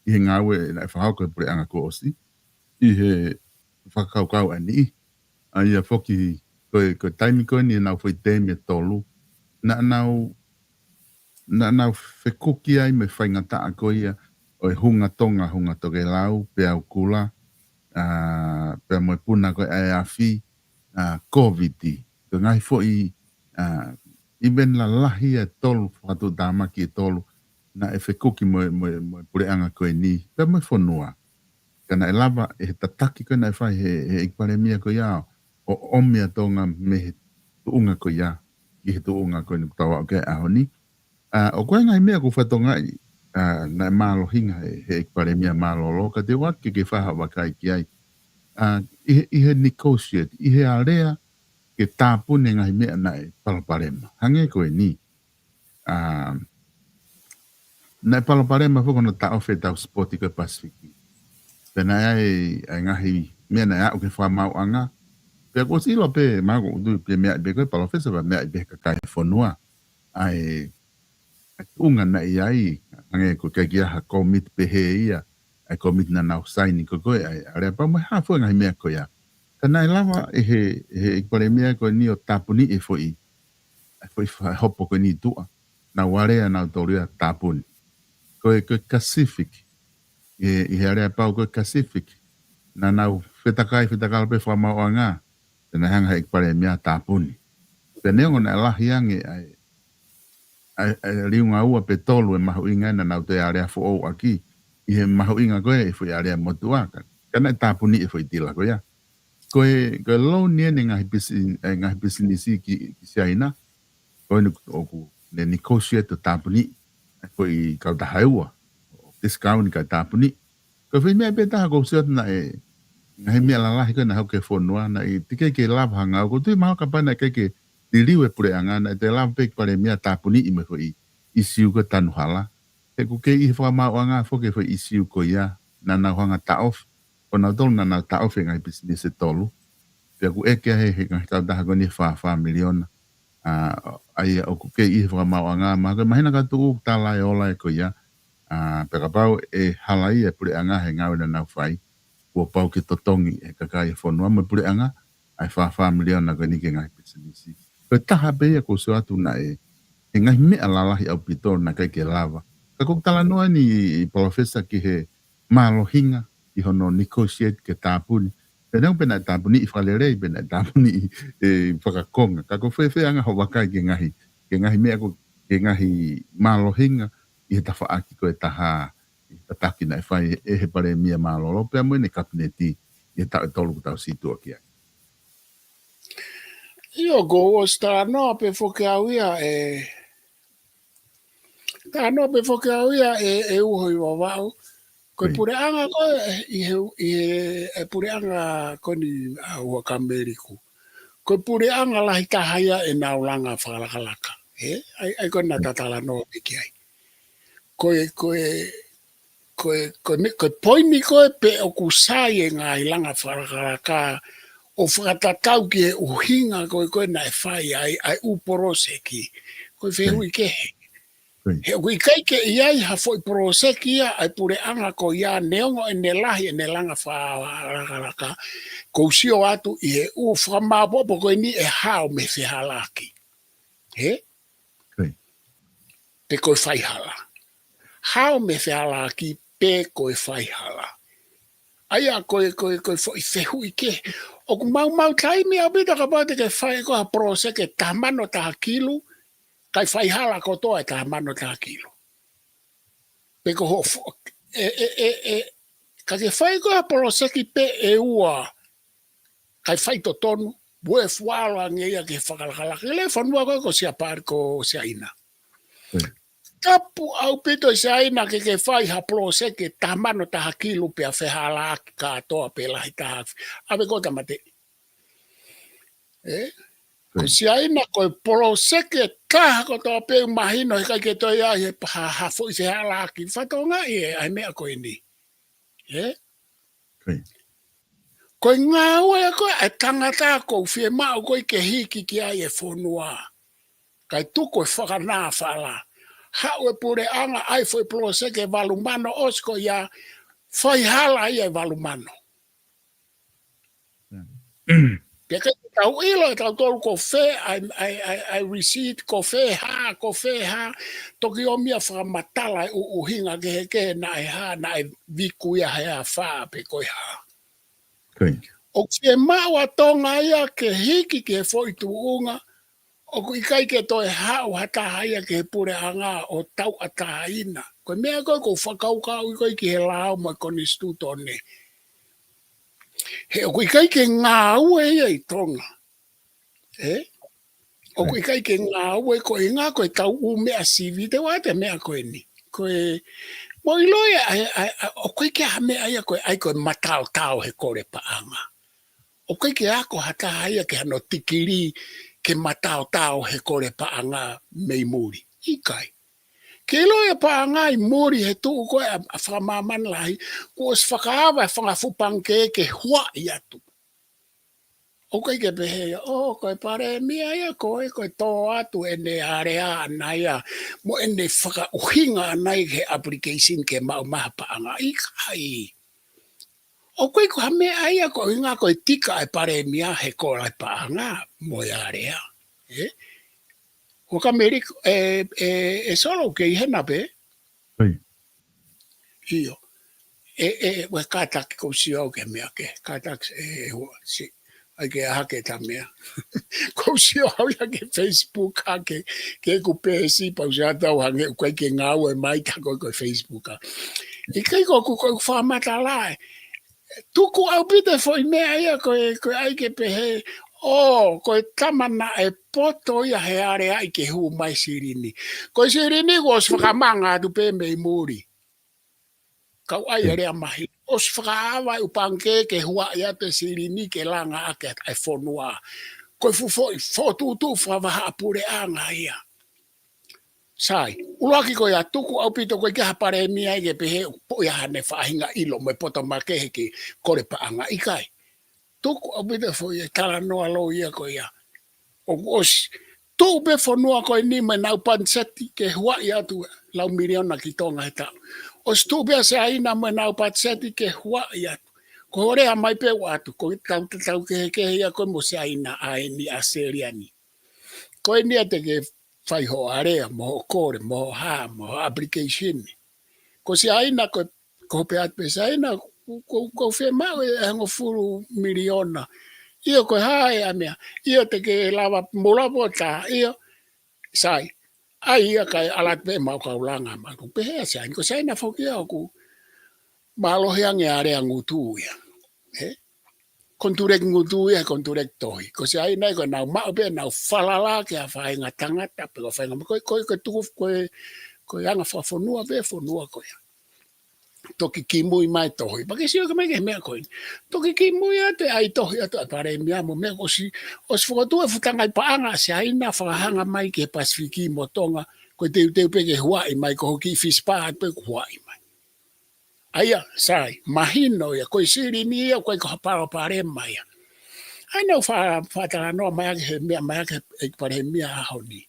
i he ngā ue nai whahoko e pure anga ko osi. I he whakau kau ani. Ia whoki koe taimi koe ni nau whai te me tolu. Na nau whekuki ai me whaingata a koe ia. O e hunga tonga toke lau, pe au kula. Pe moe puna koe ai awhi. COVID-i. Ka ngai fo i ben la lahi e tolu whatu tāmaki e tolu na e whekuki mo pure anga koe ni pe mo whanua kana e lava e he tataki koe na e whai he ikpare mia koe iao o omia tonga me he tuunga koe ia i he tuunga koe ni kutawa o ke aho ni o koe ngai mea ko whatonga na e malo hinga he ikpare mia malo lo ka te wat ke whaha wakai ki ai i he negotiate i he area ke tāpune ngai mea nai palaparema. Hange koe ni. Nai palaparema whako na taofe tau spoti koe Pasifiki. Pena ai ngahi mea nai au ke whamau anga. Pea ko silo pe mako udu pe mea ibe koe palofesa pa mea ibe kakai whanua. Ai unga nai ai. Hange koe kai kia ha komit pe he ia. Ai komit na nau saini koe koe. Ai area pa mo hafua ngai mea koe ia. Kana lava he ikpare mea koe ni o tapuni e foi hopo koe ni tua. Na warea na autoria tapuni. Koe Pacific. I he area pau koe Pacific. Na nau whetakai pe whamau a ngā. Tena hanga ikpare mea tapuni. Peneongo na lahi ange ai riunga ua pe tolu e mahu inga na nau te area fo o aki. I he mahu inga koe e foi area motuaka. Kana tapuni e foi tila koe ya. Koe lau nia ni ngahi business ki siaina. Koe ni oku ne negotiate tāpuni. Koe kau tahaua. Discount ka tāpuni. Koe whi mea petaha kou siot na ngahi mea lalahi koe na hau ke whanua. Na i tike ke lava hanga. Ko tui maho ka pana ke diliwe pure anga. Na te lava pek pare mea tāpuni i me whi isiu ko tanu hala. He ku ke i whamau anga whoke whi isiu ko ia. Na nau hanga taof. O nau tolu na nau taofe ngai business e tolu. Pea ku eke he ngai kau taha koni wha miliona. Ai o ku ke i whamau anga. Maha mahina ka tuu tala e ola e ko ia. Pea ka pau e halai e pure anga he ngau na nau whai. Kua pau ke totongi e kakai e whanua me pure anga. Ai wha miliona koni ke ngai business. Pea taha pea ko so atu na e ngai mea lalahi au pito na kai ke lava. Ka kuk tala noa ni palofesa ki he malo hinga. I hono negotiate ke tāpuni. Pena pena tāpuni i whalerei, pena tāpuni i whakakonga. Ka ko whewhe anga ho wakai ke ngahi mea ko ke ngahi malo hinga i he tawha aki ko e taha i tataki na e whai e he pare mia malo lo. Pea mwene kabineti i he tau e tolu kutau situa ki ai. Io go o sta no pe foke awia ta no pe foke awia e uho i wawau. Koe pure anga koe i pure anga koni ua kameriku. Koe pure anga lahi tahaya e naulanga whakalakalaka. Ai koe na tatala no piki ai. Koe poini koe pe o kusai e ngā ilanga whakalakalaka o whakatatau ki e uhinga koe na e whai ai uporoseki. Koe whehui kehe. He ui kaike iai ha foi proseki ia ai pure anga ko ia neongo e ne lahi e ne langa whaaraka. Ko sio atu i he u whamapopo koe ni e hao me whihalaki. He? Pe koe whaihala. Hao me whihalaki pe koe whaihala. Aia koe foi whehui ke. O ku mau taimi a bita ka pate ke whai ko ha proseke tamano taha kilu. kai fai hala ko toa e taha mano taha kilo. Peko ho, ka ke fai koa poloseki pe e ua, kai fai to tonu, bue fualo angeia ke whakalakala, ke le whanua koe ko sia pāri ko sia ina. Tapu au pito sia ina ke fai ha poloseki taha mano taha kilo pe a whehala ki katoa pe lahi taha, ave kota mate. Ko sia ina koe poloseki taha ko toa pe mahino he kai ke toi ai he ha fo i se hala ki whatonga i e ai mea koe ni. Koe ngā ua koe e tangata kou whie mao koe ke hiki ki ai e whonua. Kai tuko e whakanā whala. Hau e pure anga ai fo i poloseki valumano osko ia whai hala i e valumano. Ke kai tau ilo e tau tolu ko whe, I receipt ko whe ha, toki o mia whakamatala e uhinga ke na e ha, na e viku ia hea wha pe koe ha. O ke maua tonga ia ke hiki ke fo i tuunga, o ku ikai ke toi hau hataha ia ke pure anga o tau atahaina. Koe mea koe ko whakaukau i koe ki he lao mai koni stutone. He o ku ikai ke ngā ue ia i tonga. O ku ikai ke ngā ue ko i ngā koe tau u mea sivi te wate mea koe ni. Koe mo i loia o koe ke ha mea ia koe ai koe matao tau he kore pa anga. O koe ke ako hataha ia ke hano tikiri ke matao tau he kore pa anga mei muri. Ikai. Ke loia pa anga i muri he tuu koe a whamaman lahi, ko os whakaawa e whangafupang ke hua i atu. O koe ke pehe, o koe pare mia ia koe tō atu e ne area anai a, mo e ne whaka uhinga anai ke application ke mau maha pa anga. Ikai. O koe ko hame aia ko inga koe tika e pare mia he kora pa anga mo i area. Ko ka meri e solo ke i hena pe. Io. We kātaki ko si au ke mea ke. Kātaki si. Ai ke hake ta mea. Ko si au ia ke Facebook hake. Ke ku pēsi pau si atau hange koe ke ngau e mai ta koe Facebook ha. I kai ko ku koe whamata lai. Tuku au pite foi mea ia koe ai ke pehe. Koe tamana e poto ia he are ai ke hu mai sirini. Koe sirini ko os whakamanga atu pe mei muri. Kau ai area mahi. Os whakaawa upanke ke hua ia te sirini ke langa ake ai whonua. Koe fufoi fotutu whavaha apure anga ia. Sai, uloaki koe a tuku au pito koe ke hapare mia ke pehe po ia hane whahinga ilo me poto makehe ke kore pa anga ikai. Tuku au pito foi e tala noa lo ia koe ia. O os tu be fonua koe ni me nau panseti ke hua ia tu lau miliona ki tonga he tau. Os tu be se aina me nau panseti ke hua ia tu. Ko hore a mai pe watu ko tau ke ia koe mo se aina a ni a seriani. Koe ni ate ke fai ho area, mo kore, mo ha, mo application. Ko si aina ko pe at pe aina ko fe mau e hango furu miliona. Io ko hae a mea. Io te ke lava mula bota. Io sai. Ai ia kai alat pe mau kaulanga. Ma ko pe hea sai. Ko sai na foki au ku malohiange area ngutu ia. Konturek ngutu ia konturek tohi. Ko se ai nai ko nau mau pe nau falala ke a whainga tangata pe ko whainga. Ko tuku ko anga whafonua pe fonua ko ia. Toki ki mui mai tohi. Pake si o ka mai ke mea koin. Toki ki mui ate ai tohi atu a pare mea mo mea ko si os whakatu e futangai paanga se aina whakahanga mai ke Pasifiki mo tonga ko teu pe ke Hawaii mai ko hoki fispa atu pe Hawaii mai. Aia, sai, mahino ia, koe siri ni ia, koe ko haparo pare mai. Ai nau whatara noa mai ake he mea, mai ake e pare he mea aho ni.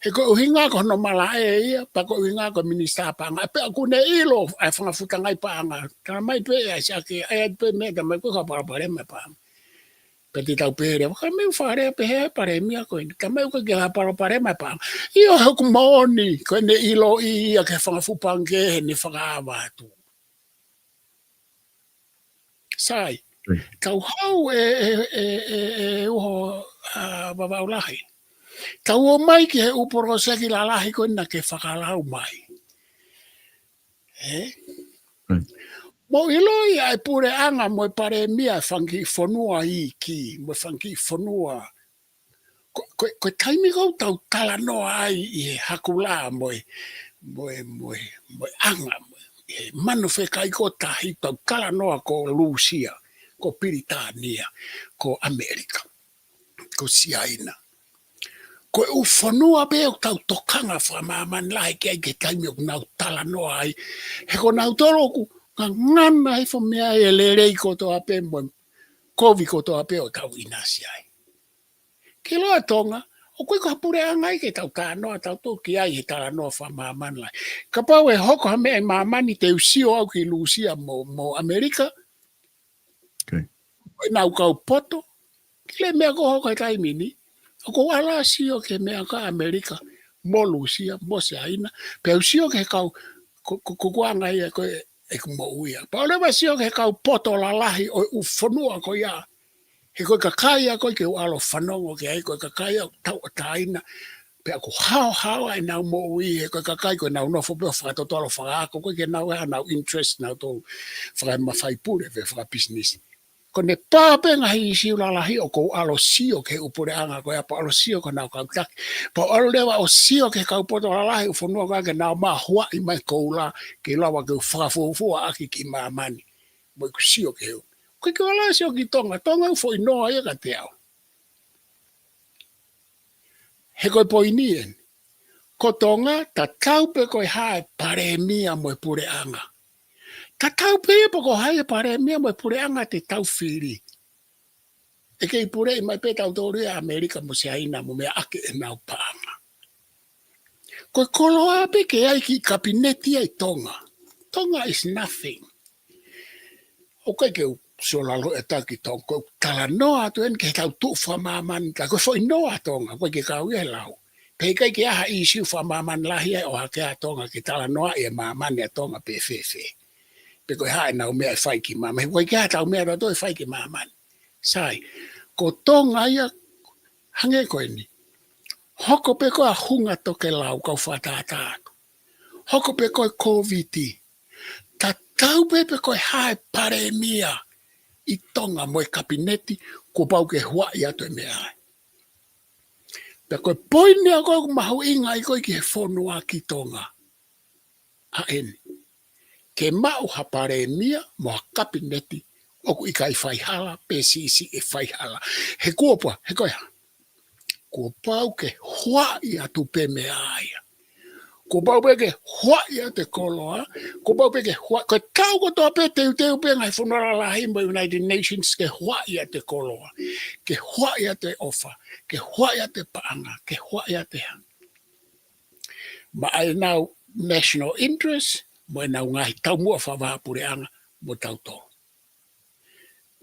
He koe uhinga ko no mala ia, pa koe uhinga ko minista panga. Pe aku ne ilo, ai whangafutangai panga. Tana mai pe ai sake, ai at pe mea, mai koe haparo pare mai panga. Pe te tau pere, waka meu whare pe he pare mea koe, ka meu koe ke haparo pare mai panga. Io heku maoni, koe ne ilo ia ke whangafupange he ni whakaawa atu. Sai, kau hau uho wawaulahi. Tau o mai ki he uporo seki la lahi ko na ke whakalau mai. Mo iloi ai pure anga mo pare mia whangi whanua i ki, mo whangi whanua. Ko taimi kau tau tala noa ai i he hakula mo anga mo. Manu whe kai ko tahi tau tala noa ko Lucia, ko Piritania, ko Amerika, ko Siaina. Ko u whanua be o tau tokanga whamaman lai ke taimi o nau tala noa ai. He ko nau toroku, ka ngana he whamea e lerei ko to ape mo kovi ko to ape o tau inasi ai. Ke loa tonga, o koe ka pure angai ke tau tānoa, tau tō ki ai he tala noa whamaman lai. Ka pau e hoko hame e mamani te usio au ki Lucia mo Amerika. Koe nau kau poto, ki le mea ko hoko e taimi ni. O ko ala sio ke mea ka Amerika, mo Lucia, mo Siaina, pe usio ke kau kukuanga ia koe e kumo uia. Pa ole wa sio ke kau poto la lahi o u whanua ko ia. He koe ka kaia koe ke u alo whanongo ke ai koe ka kaia tau a taina. Pe ako hao ai nau mo ui he koe ka kai koe nau nofo peo whakatotolo whakaako koe ke nau ea nau interest nau tō whakamawhai pure ve whaka business. Ko ne pāpenga hi siu la lahi o ko alo sio ke upure anga koe apa alo sio ko nau kau taki. Pa alo lewa o sio ke kau poto la lahi u whanua koe ke nau maa hua i mai koula ke lawa ke u whakafufua aki ki mamani. Mo iku sio ke heu. Koe ke wala sio ki tonga u fo inoa ia ka te au. He koe poinien. Ko tonga ta taupe koe hae pare mia mo e pure anga. Ta taupe e po ko hae pare mia mo e pure anga te tau whiri. E kei pure i mai pe tau tōru e Amerika mo se aina mo mea ake e nau paanga. Koe kolo ape ke ai ki kabineti ai tonga. Tonga is nothing. O kai ke so lalo e taki tonga. Koe tala noa tuen ke tau tuwha maman. Koe fo i noa tonga. Koe ke kau e lau. Pei kai ke aha i siu wha maman lahi ai o hake a tonga ke tala noa e maman e tonga pe fefe. Pe koe hae nau mea e whai ki maman. Koe ke ha tau mea rato e whai ki maman. Sai, ko tonga ia hange koe ni. Hoko pe koe a hunga toke lau kau whatātātu. Hoko pe koe COVID. Ta tau pe koe hae pare mia i tonga mo e kabineti ko pau ke hua i ato e mea ai. Pe koe poine a koe mahu inga i koe ki he whanua ki tonga. A eni. Ke mau ha pare mia mo a kabineti oku i kai whaihala, PCC e whaihala. He kuopua, he koe ha. Ko pau ke hua i atu pe mea aia. Ko pau pe ke hua i ate koloa. Ko pau pe ke hua. Ko tau ko toa pe teu pe ngai whanora lahi mo United Nations ke hua i ate koloa. Ke hua i ate ofa. Ke hua i ate paanga. Ke hua i ate hang. Ma ai nau national interest. Mo e nau ngai tau mua whawaa pure anga mo tau tō.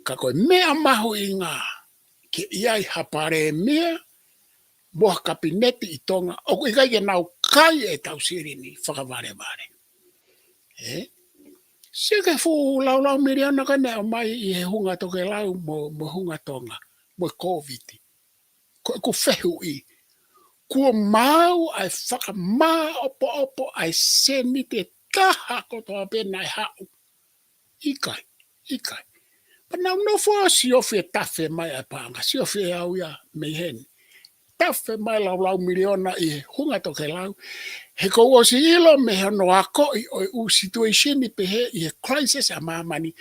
Ka koe mea mahu i ngā. Ke iai hapare mea. Moa kabineti i tonga. Oku i kai ke nau kai e tau sirini whakaware. Se ke fu lau miriana ka nea mai i he hunga toke lau mo hunga tonga. Mo COVID. Ko e ku whehu i. Kua mau ai whakamā opo ai seni te taha ko toa pena e hau. Ikai. Pa nau no fua siofi e tafe mai ai panga. Siofi e au ia mei heni. Tafe mai lau miliona i hunga toke lau. He ko osi ilo me no ako i o situation i pehe i he crisis a mamani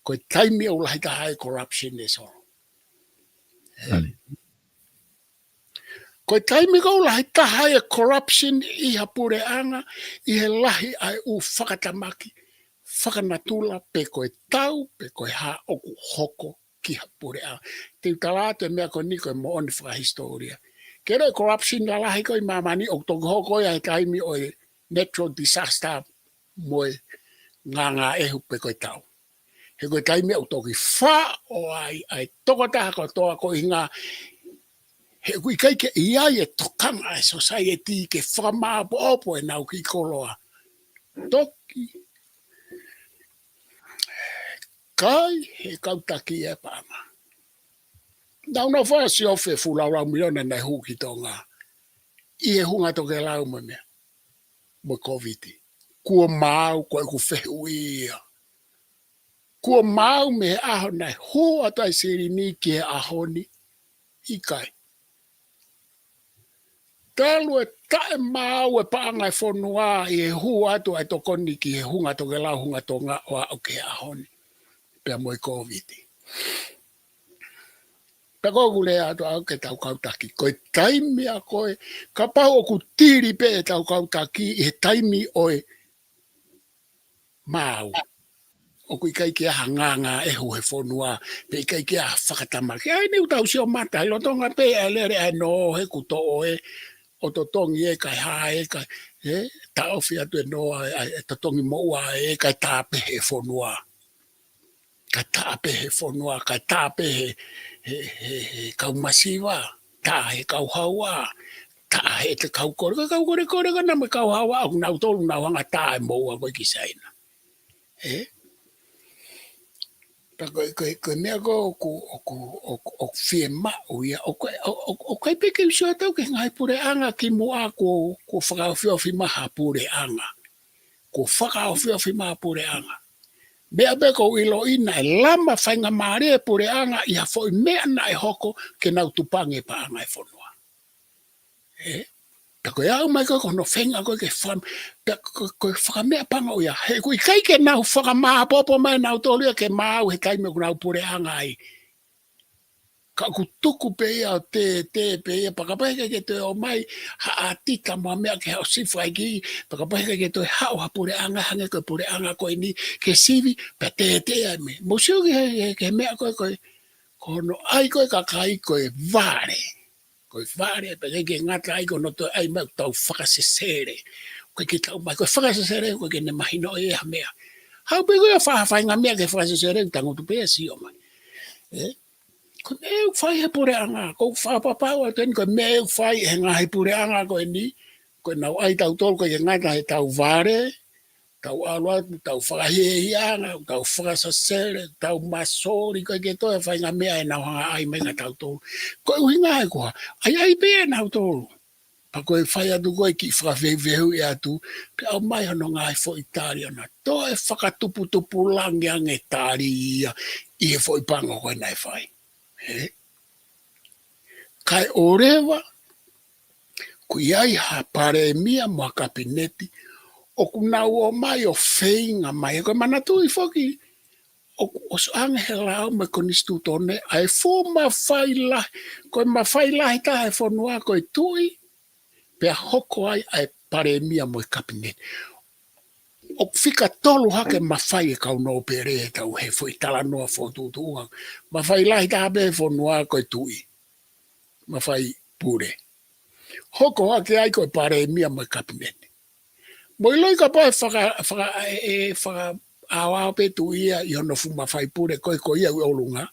ko i taimi o lahi ka hai corruption e so. Ko i taimi ko lahi ka hai corruption i hapure anga i he lahi ai u whakatamaki, whakanatula pe ko i tau, pe ko i ha oku hoko ki hapure anga. Te utalato e mea ko niko e mo oni whakahistoria. Kero corruption la lahi ko i mamani o toko hoko i ai taimi o natural disaster mo nganga ehu pe ko i tau. He ko i taimi o toki wha o ai toko taha ko toa ko i ngā he kui kai ke ia e tokanga e society ke whamā opo e nau ki koloa. Toki. Kai he kautaki e pāma. Nau na wha si ofe fulau miliona nei hu ki tonga. I hunga toke lau mo mea. Mo COVID. Kua mau koe ku whewia. Kua mau me aho nei hoa tai siri ni ke ahoni. Ikai. Talu e tae mau e paangai whanua I e hua atu ai tokoni ki he hunga toke lau hunga tonga o au ke ahoni. Pea moi COVID. Pea koku lea atu au ke tau kautaki. Koe taimi a koe. Ka pau oku tiri pe e tau kautaki I he taimi oe mau. Oku ikai ke aha nganga e hu he whanua. Pe ikai ke aha whakatamaki. Ai ni utau si o mata. Ilo tonga pe e lere ai no he kuto oe. O to tongi e kai hae kai. Ta ofi atu e noa e to tongi moua e kai tāpe he whanua. Kai tāpe he whanua. Kai tāpe he kaumasiwa. Tā he kauhaua. Tā he te kaukore. Kai kaukore kore ka nama kauhaua. Au nau tolu nau hanga tā e moua koe ki saina. Koe mea ko o fie mau ia. O kai peke usua tau ke ngai pure anga ki mua ko whakaofiofi maha pure anga. Ko whakaofiofi maha pure anga. Mea beko ilo ina e lama whainga maare e pure anga I hafo I mea na e hoko ke nau tupange pa anga e whanua. Tako ia mai koe kono whenga koe ke wham. Koe whakamea panga o ia. He koe kai ke nau whakamaa popo mai nau tolia ke mau he kai me kunau pure anga ai. Ka ku tuku pe ia o te pe ia. Pakapahika ke te o mai ha atika mua mea ke hao sifu ai ki. Pakapahika ke te hao ha pure anga hange koe pure anga koe ni. Ke sivi pe te ai me. Mosio ke mea koe koe. Kono ai koe kakai koe vare. Koe whare, pe ke ngata ai kono to ai mau tau whakasesere. Koe ki tau mai, koe whakasesere, koe ke ne mahino e ha mea. Hau pe koe whawhainga mea ke whakasesere, tango tu pea si o mai. Koe meu whai he pure anga, koe whapapau atu eni, koe meu whai he ngā he pure anga koe ni. Koe nau ai tau tolu, koe ke ngata he tau ware, tau alua, tau whakahianga, tau whakasesere, tau masori, koe ke toi whainga mea e nau hanga ai menga tau tolu. Koe uhinga e koha, ai pe e nau tolu. Pa koe whai atu koe ki whakawhewehu e atu, pe au mai hono ngai fo Italia na. Toi whakatupu langi ange tari ia, I he fo Ipango koe nai whai. Kai orewa, kui ai ha pare mia mua kapineti, o kunau o mai o whainga mai. Koe manatu I whoki, o so ange he lao me konistu tone, ai fo mawhai lahi, koe mawhai lahi ta he whanua koe tui, pea hoko ai pare mia mo kapineti. O fika tolu hake mawhai e kau no pere e tau he fo itala noa fo tutuanga. Mawhai lahi ta be whanua koe tui. Mawhai pure. Hoko hake ai koe pare mia mo kapineti. Mo iloi ka pae whaka awa pe tu ia I hono fu mawhai pure koe koe ia olunga.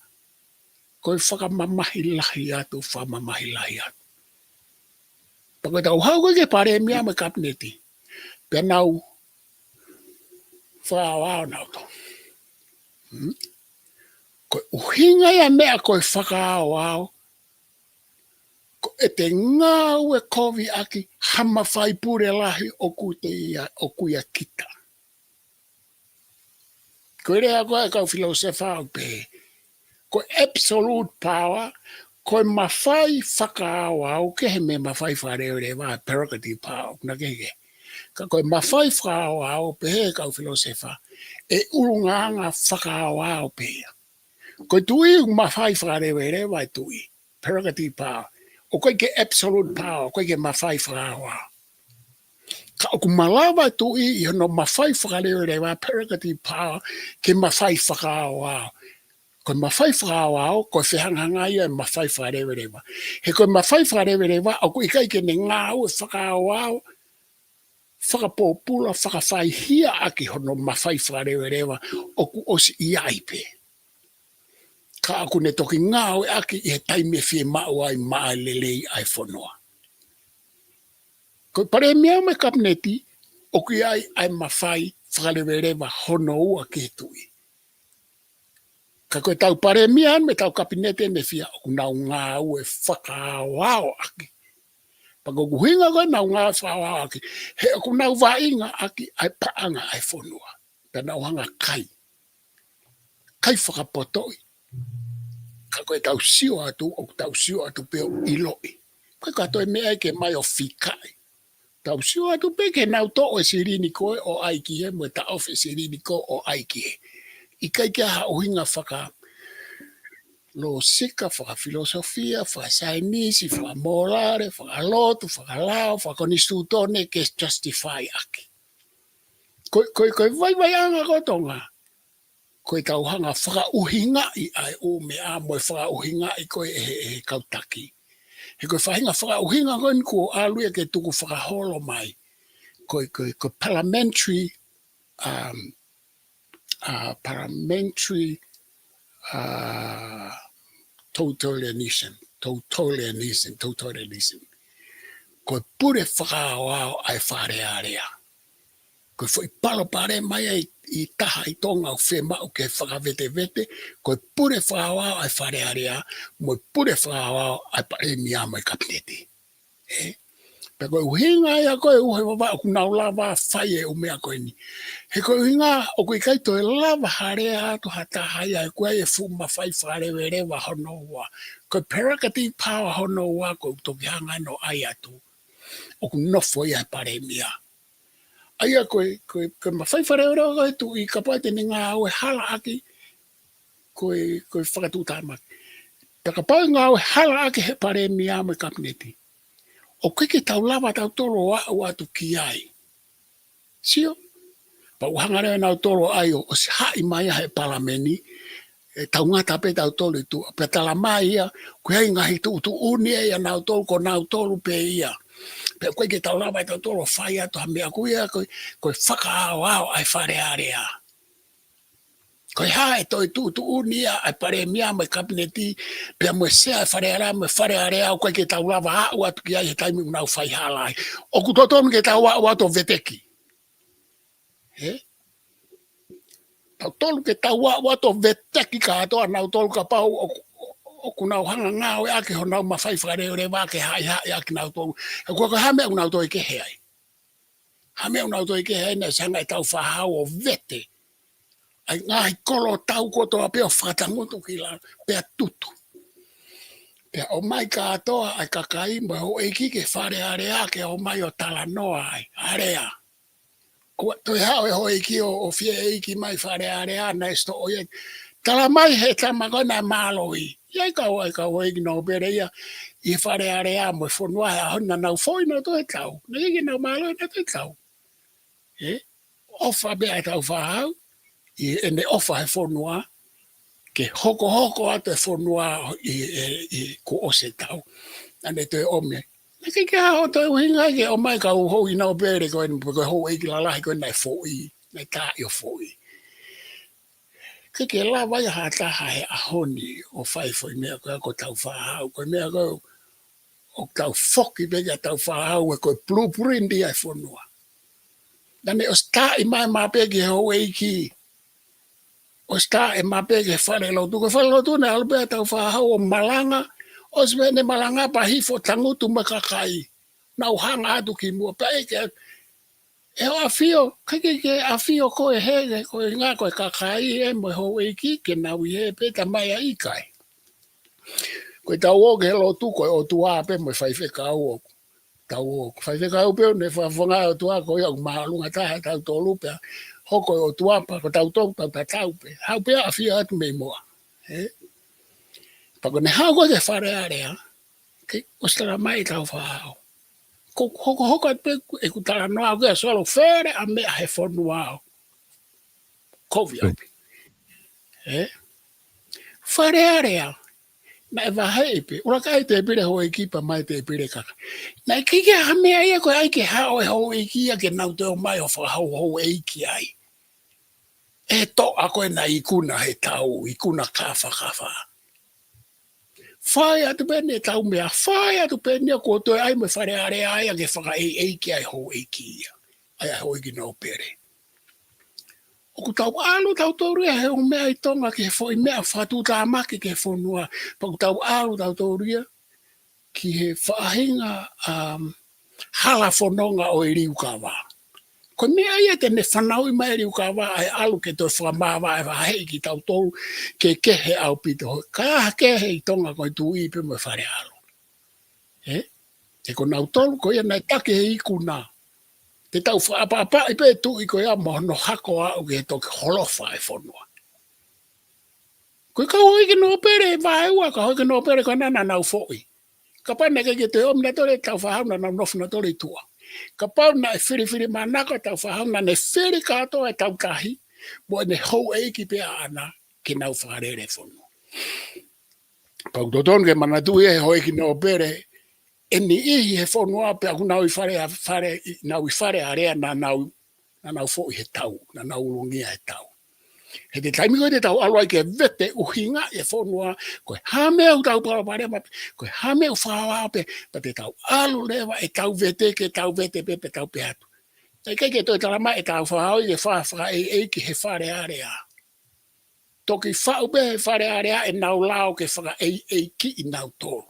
Koe whaka mamahi lahi atu, wha mamahi lahi atu. Pako tau hau koe ke pare mia mo kapineti. Pea nau wha awa nau to. Koe uhinga ia mea koe whaka awa. E te ngau e kovi aki hama whai pure lahi o kuia kita. Koe rea koe kau filosofa o pe. Koe absolute power, koe mawhai whakaawa o ke he me mawhai wharewa prerogative power, na keke. Ka koe mawhai whakaawa o pe he kau filosofa, e urunganga whakaawa o pe. Koe tui mawhai wharewa e tui, prerogative power. O koe ke absolute power, koe ke mawhai whakaawa. Ka oku malawa tui I hono mawhai whakarewa prerogative power ke mawhai whakaawa. Koe mawhai whakaawa, koe whihanganga ia mawhai wharewa. He koe mawhai wharewa, o koe kai ke ne ngāu e whakaawa, whakapopula, whakawhai hia aki hono mawhai wharewa, o ku osi iaipe. Ka aku ne toki ngāu e aki I he taime whie mau ai maa lelei ai whanua. Koe pare mea me kapneti, o kui ai mawhai whakarewa hono ua ke tui. Ka koe tau pare mea me tau kapinete me fia o nau ngā ue whakaawao aki. Pagoguhinga ko na nga whawa aki. He o kuna wainga aki ai paanga ai fonua. Tana wanga kai. Kai whakapotoi. Ka koe tau sio atu o tau sio atu peo iloi. Koe katoe mea ke mai o fikai. Tau sio atu pe ke nau to o sirini koe o aiki he mo ta ofe sirini ko o aiki he. Ikai kia ha uhinga whaka lo sika, whaka filosofia, whaka sainisi, whaka morale, whaka lotu, whaka lao, whaka konistutone ke justify aki. Koe vai anga kotonga. Koe tau hanga whaka uhinga i ai o me a moe whaka uhinga i koe e kautaki. He koe whahinga whaka uhinga koe ko alue ke tuku whaka holo mai. Koe parliamentary totalitarianism. Koe pure whakaawao ai wharearea. Koe whai palo pare mai i taha i tonga o whema o ke whakavete, koe pure whakaawao ai wharearea, moe pure whakaawao ai pare mia mai kapineti. Pe koe uhinga ia koe uhe wawa o kuna ulawa whai e umea koe ni. He koe uhinga o koe kai toi lava harea atu hata hai ai koe e fuma whai wharewerewa hono ua. Koe prerogative power hono ua koe utoki hanga no ai atu. O kunofo ia pare mia. Aia koe mawhai wharewerewa koe tu i kapaite ni ngā aue hala aki koe whakatūtāmaki. Pe kapai ngā aue hala aki he pare mia mai kapineti. O keke tau lava tau tolo o atu ki ai. Sio? Pa uhangare nau tolo ai o si hai mai he palameni, tau ngata pe tau tolo tu, pe tala mai ia, koe hei ngahi tu uni ia nau tolo ko nau tolo pe ia. Pe koe ke tau lava tau tolo whai atu ha mea kuia koe whakaao au ai wharearea. Koe hae toi tu uni ia ai pare mia mai kabineti, pe mwe sea ai wharearea koe ke tau lava au atu ki ai he taimi unau whai halai. O kutotonu ke tau au atu veteki. Tau tolu ke tau atu veteki ka atoa nau tolu ka pau o kunau hanga ngāo e ake ho nau mawhai wharearea ke hai ake nau tolu. E kua hame au nau toi ke heai. Hame au nau toi ke heai na sanga e tau whahau o vete. Ai ngai kolo tau kotoa peo whatangutu ki la pea tutu. Pea o mai ka atoa ai kakai mo ho eiki ke wharearea ke o mai o tala noa ai. Area. Kua toi hao e ho eiki o fie eiki mai wharearea na esto o iek. Tala mai he tamakona māloi. Iai kau eiki no bere ia i wharearea mo whonua hea honna nau fwoi no toi tau. Na ike nau māloi na toi tau. Ofa bea tau whahau. I ene ofa he whonua, ke hoko atu e whonua i ko ose tau. Ane toi ome. Na ke hao toi uhinga ke o mai ka uho i nao bere koe ni koe hou eiki la lahi koe nai fōi, nai tā i o fōi. Ke la vai ha taha he ahoni o whai fōi mea koe ko tau whahau, koe mea koe o tau whoki mea tau whahau e koe blueprint i ai whonua. Nane o sta i mai mapeki he hou eiki o sta e mapeke whare lotu. Ko whare lotu ne alpea tau whahau o malanga. O svene malanga pa hifo tangutu makakai. Nau hanga atu ki mua. Pa eke e o afio. Kake ke afio koe hege. Koe ngā koe kakai e mo ho eiki ke nau i he peta mai a ikai. Koe tau o ke lotu koe o tua pe mo whaife kau o. Tau o whaife kau pe ne whawhanga o tua koe au mahalunga taha tau tolu pea. Hoko o tuapa ko tau tau pe. Hau pe a fia atu me moa. Pako ne hau ko ke wharearea. Ke ostara mai tau whahau. Hoko atu pe e kutara noa au kia solo where a mea he whonua au. Kovi au pe. Wharearea. Na e wahai pe. Ura kai te pire ho ekipa mai te pire kaka. Na e kike ha mea ia koe ai ke hao e ho eiki ia ke nau te o mai o whahau ho eiki ai. E to a koe na ikuna he tau, ikuna kafa. Whai atu pene tau mea, whai atu pene ko toi ai me wharearea ai a ke whaka eiki ai ho eiki ia. Ai ho eiki no pere. O ku tau alu tau tauria he o mea i tonga ke fo i mea whatu tā maki ke whonua. Pa ku tau alu tau tauria, ki he whaahinga hala whanonga o i riu kawa. Ko mea ia te ne whanau i mai riu kawa ai alu ke toi whamawa e wahei ki tau tolu ke kehe au pito hoi. Ka aha kehe i tonga koe tu i pe mo whare alu. Te ko nau tolu ko ia nei take he iku nā. Te tau whaapapa i pe tu i ko ia mohono hako au ke toke holofa e whanua. Koe ka hoi ke no pere vai ua ka hoi ke no pere ko nana nau fōi. Ka pane ke te omna tole tau whahauna na nofna tole tua. Ka pau na e whiri manaka tau whahauna ne whiri katoa e tau kahi mo ne hou e ki pia ana ki nau whaarere whanua. Pau toton ke manatu e hoi ki no pere e ni ihi he whanua pe aku nau i whare area na nau fōi he tau, na nau ulungia he tau. He te taimi koe te tau aloi ke vete uhinga e whanua, koe hamea u tau parapare mapi, koe hamea u whawape, pa te tau alu lewa e tau vete ke tau vete pepe tau peatu. Tai kei ke toi talama e tau whahau i e whawha e ki he whare area. Toki whau pe he whare area e nau lao ke whaka e ki i nau tōru.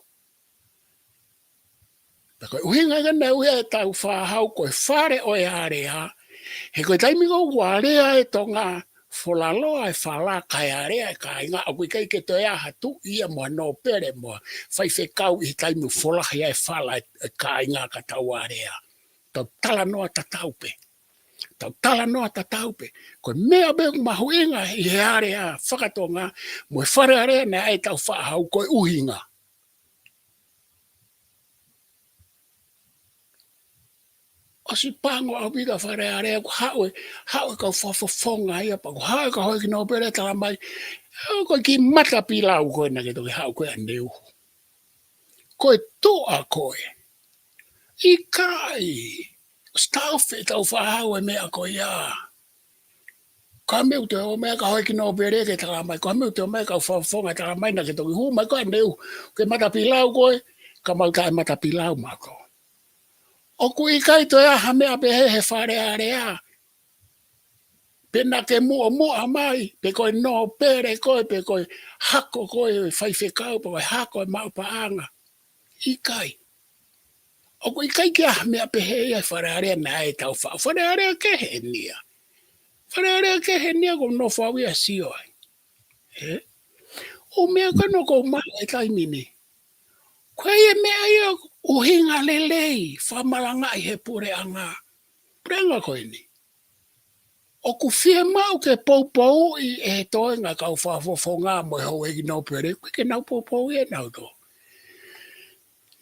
Ta koe uhinga ka nau e tau whahau koe whare o e area, he koe taimi ko warea e tonga Folaloa e whala kai area e kai ngā au kai ke toi aha tu ia mua no pere mua whai whekau i taimu wholahi e whala e kai ngā ka tau area. Tau tala noa ta taupe. Tau tala noa ta taupe. Ko mea beuk mahu inga i he area whakatonga mo e whare area na e tau whahau koe uhinga. O si pango au pita whare area ko haue kau whawhawhonga ia pa ko haue ka hoi ki no pere tala mai ko ki mata pilau koe na ke toki hau koe aneu. Koe toa koe. I kai. Stauwhi tau whahau e mea koe ia. Ka meu te o mea ka hoi ki no pere ke tala mai. Ka meu te o mea ka whawhonga tala mai na ke toki hu mai koe aneu. Ke mata pilau koe ka mau tae mata pilau mako. O kui kai toia hamea pe he whare area. Pena ke mua mai, pe koe no pere koe, pe koe hako koe, whai whekau, pe koe hako e mau paanga. I kai. O kui kai kia hamea pe he whare area na e tau whao. Whare area ke he nia. Whare area ke he nia ko no whao ia sio ai. O mea kano ko mau e taimini. Koe e mea ia uhinga lelei, whamalanga i he pure anga. Prenga koe ni. O ku whia mau ke poupou i e toi ngā kau whawhawhonga mo e hau egi nau pere, koe ke nau poupou i e nau tō.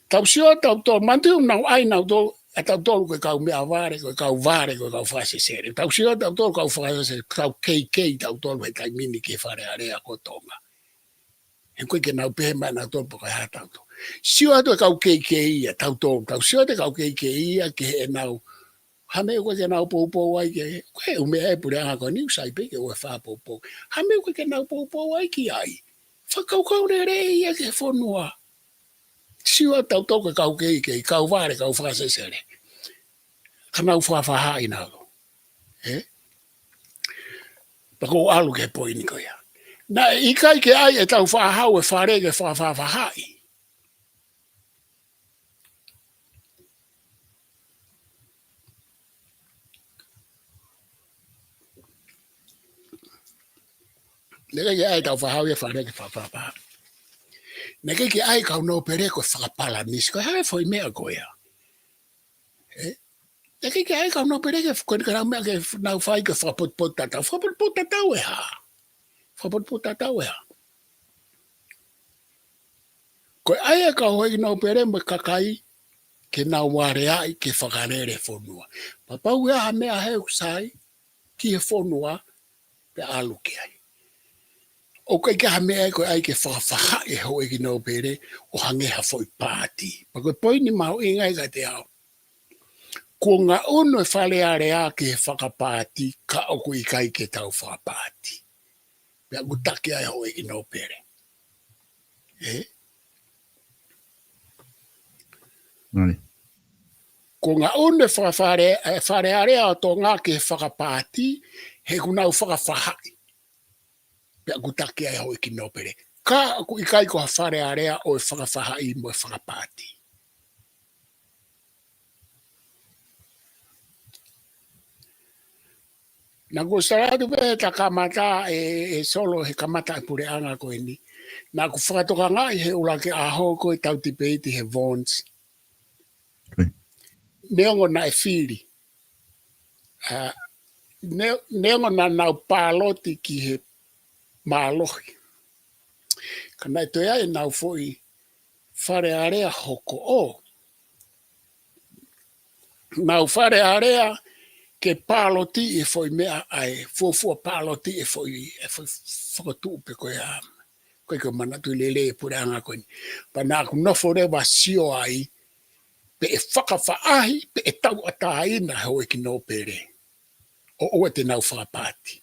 Tau sio tau tō, mantu nau ai nau tō, e tau tōlu koe kau mea vare, koe kau whasesere. Tau sio tau tōlu kau whasesere, kau kei tau tōlu he tai mini ke whare area ko tonga. He koe ke nau pehe mai nau tōlu po koe hātau tō. Sio atu e kau kei ia tau tōlu, tau sio te kau kei ia ke he nau, hame koe ke nau poupou ai ke, koe umea e pure anga koe niu saipe ke ue wha poupou. Hame koe ke nau poupou ai ki ai. Whakaukau re ia ke whanua. Sio tau tō koe kau kei, kau vare, kau whasesere. Ka nau whawhaha i nau. Pako alu ke poini koe ia. Na i kai ke ai e tau whahau e whare ke whawhahai. Neke ke ai tau whahau e whare ke whawhahai. Neke ke ai kau no pere ko whakapala nisi. Koe hae foi mea koe ia. Neke ke ai kau no pere ke whakarau mea ke nau whai ke whapotpot tatau. Whapotpot tatau e ha. Whapotpot tatau e ha. Koe ai e kau hoi no pere mo kakai ke nau ware ai ke whakarere whanua. Papau ea ha mea heu sai ki he whanua pe alu ki ai. O kai ka hamea koe ai ke whawhaha e ho e ki no pere o hangeha foi pāti. Pa koe poini mau ingai ka te au. Ko ngā ono e whale area ke he whakapāti ka o kui kai ke tau whakapāti. Pea gutake ai ho e ki no pere. Ko ngā ono e whare area o tō ngā ke he whakapāti he kunau whakawhahai. Pea gutake ai hoi ki no pere. Ka aku i kai ko ha whare area o e whakawhahai mo e whakapāti. Na gostaratu be ta kamata e solo he kamata pure anga ko ni. Na ku whakatoka ngai he ula ke aho ko tau tipeti he vons. Neongo na e whiri. Neongo na nau pāloti ki he mālohi. Kana e toia e nau foi whare area hoko o. Nau whare area ke pāloti e foi mea ai. Fuafua pāloti e foi whakatupe koe a. Koe ko manatu lele pure anga koe ni. Pa nā ku nofo rewa sio ai. Pe e whakawhaahi, pe e tau ataina hoi ki nō pere. O oe te nau whakapāti.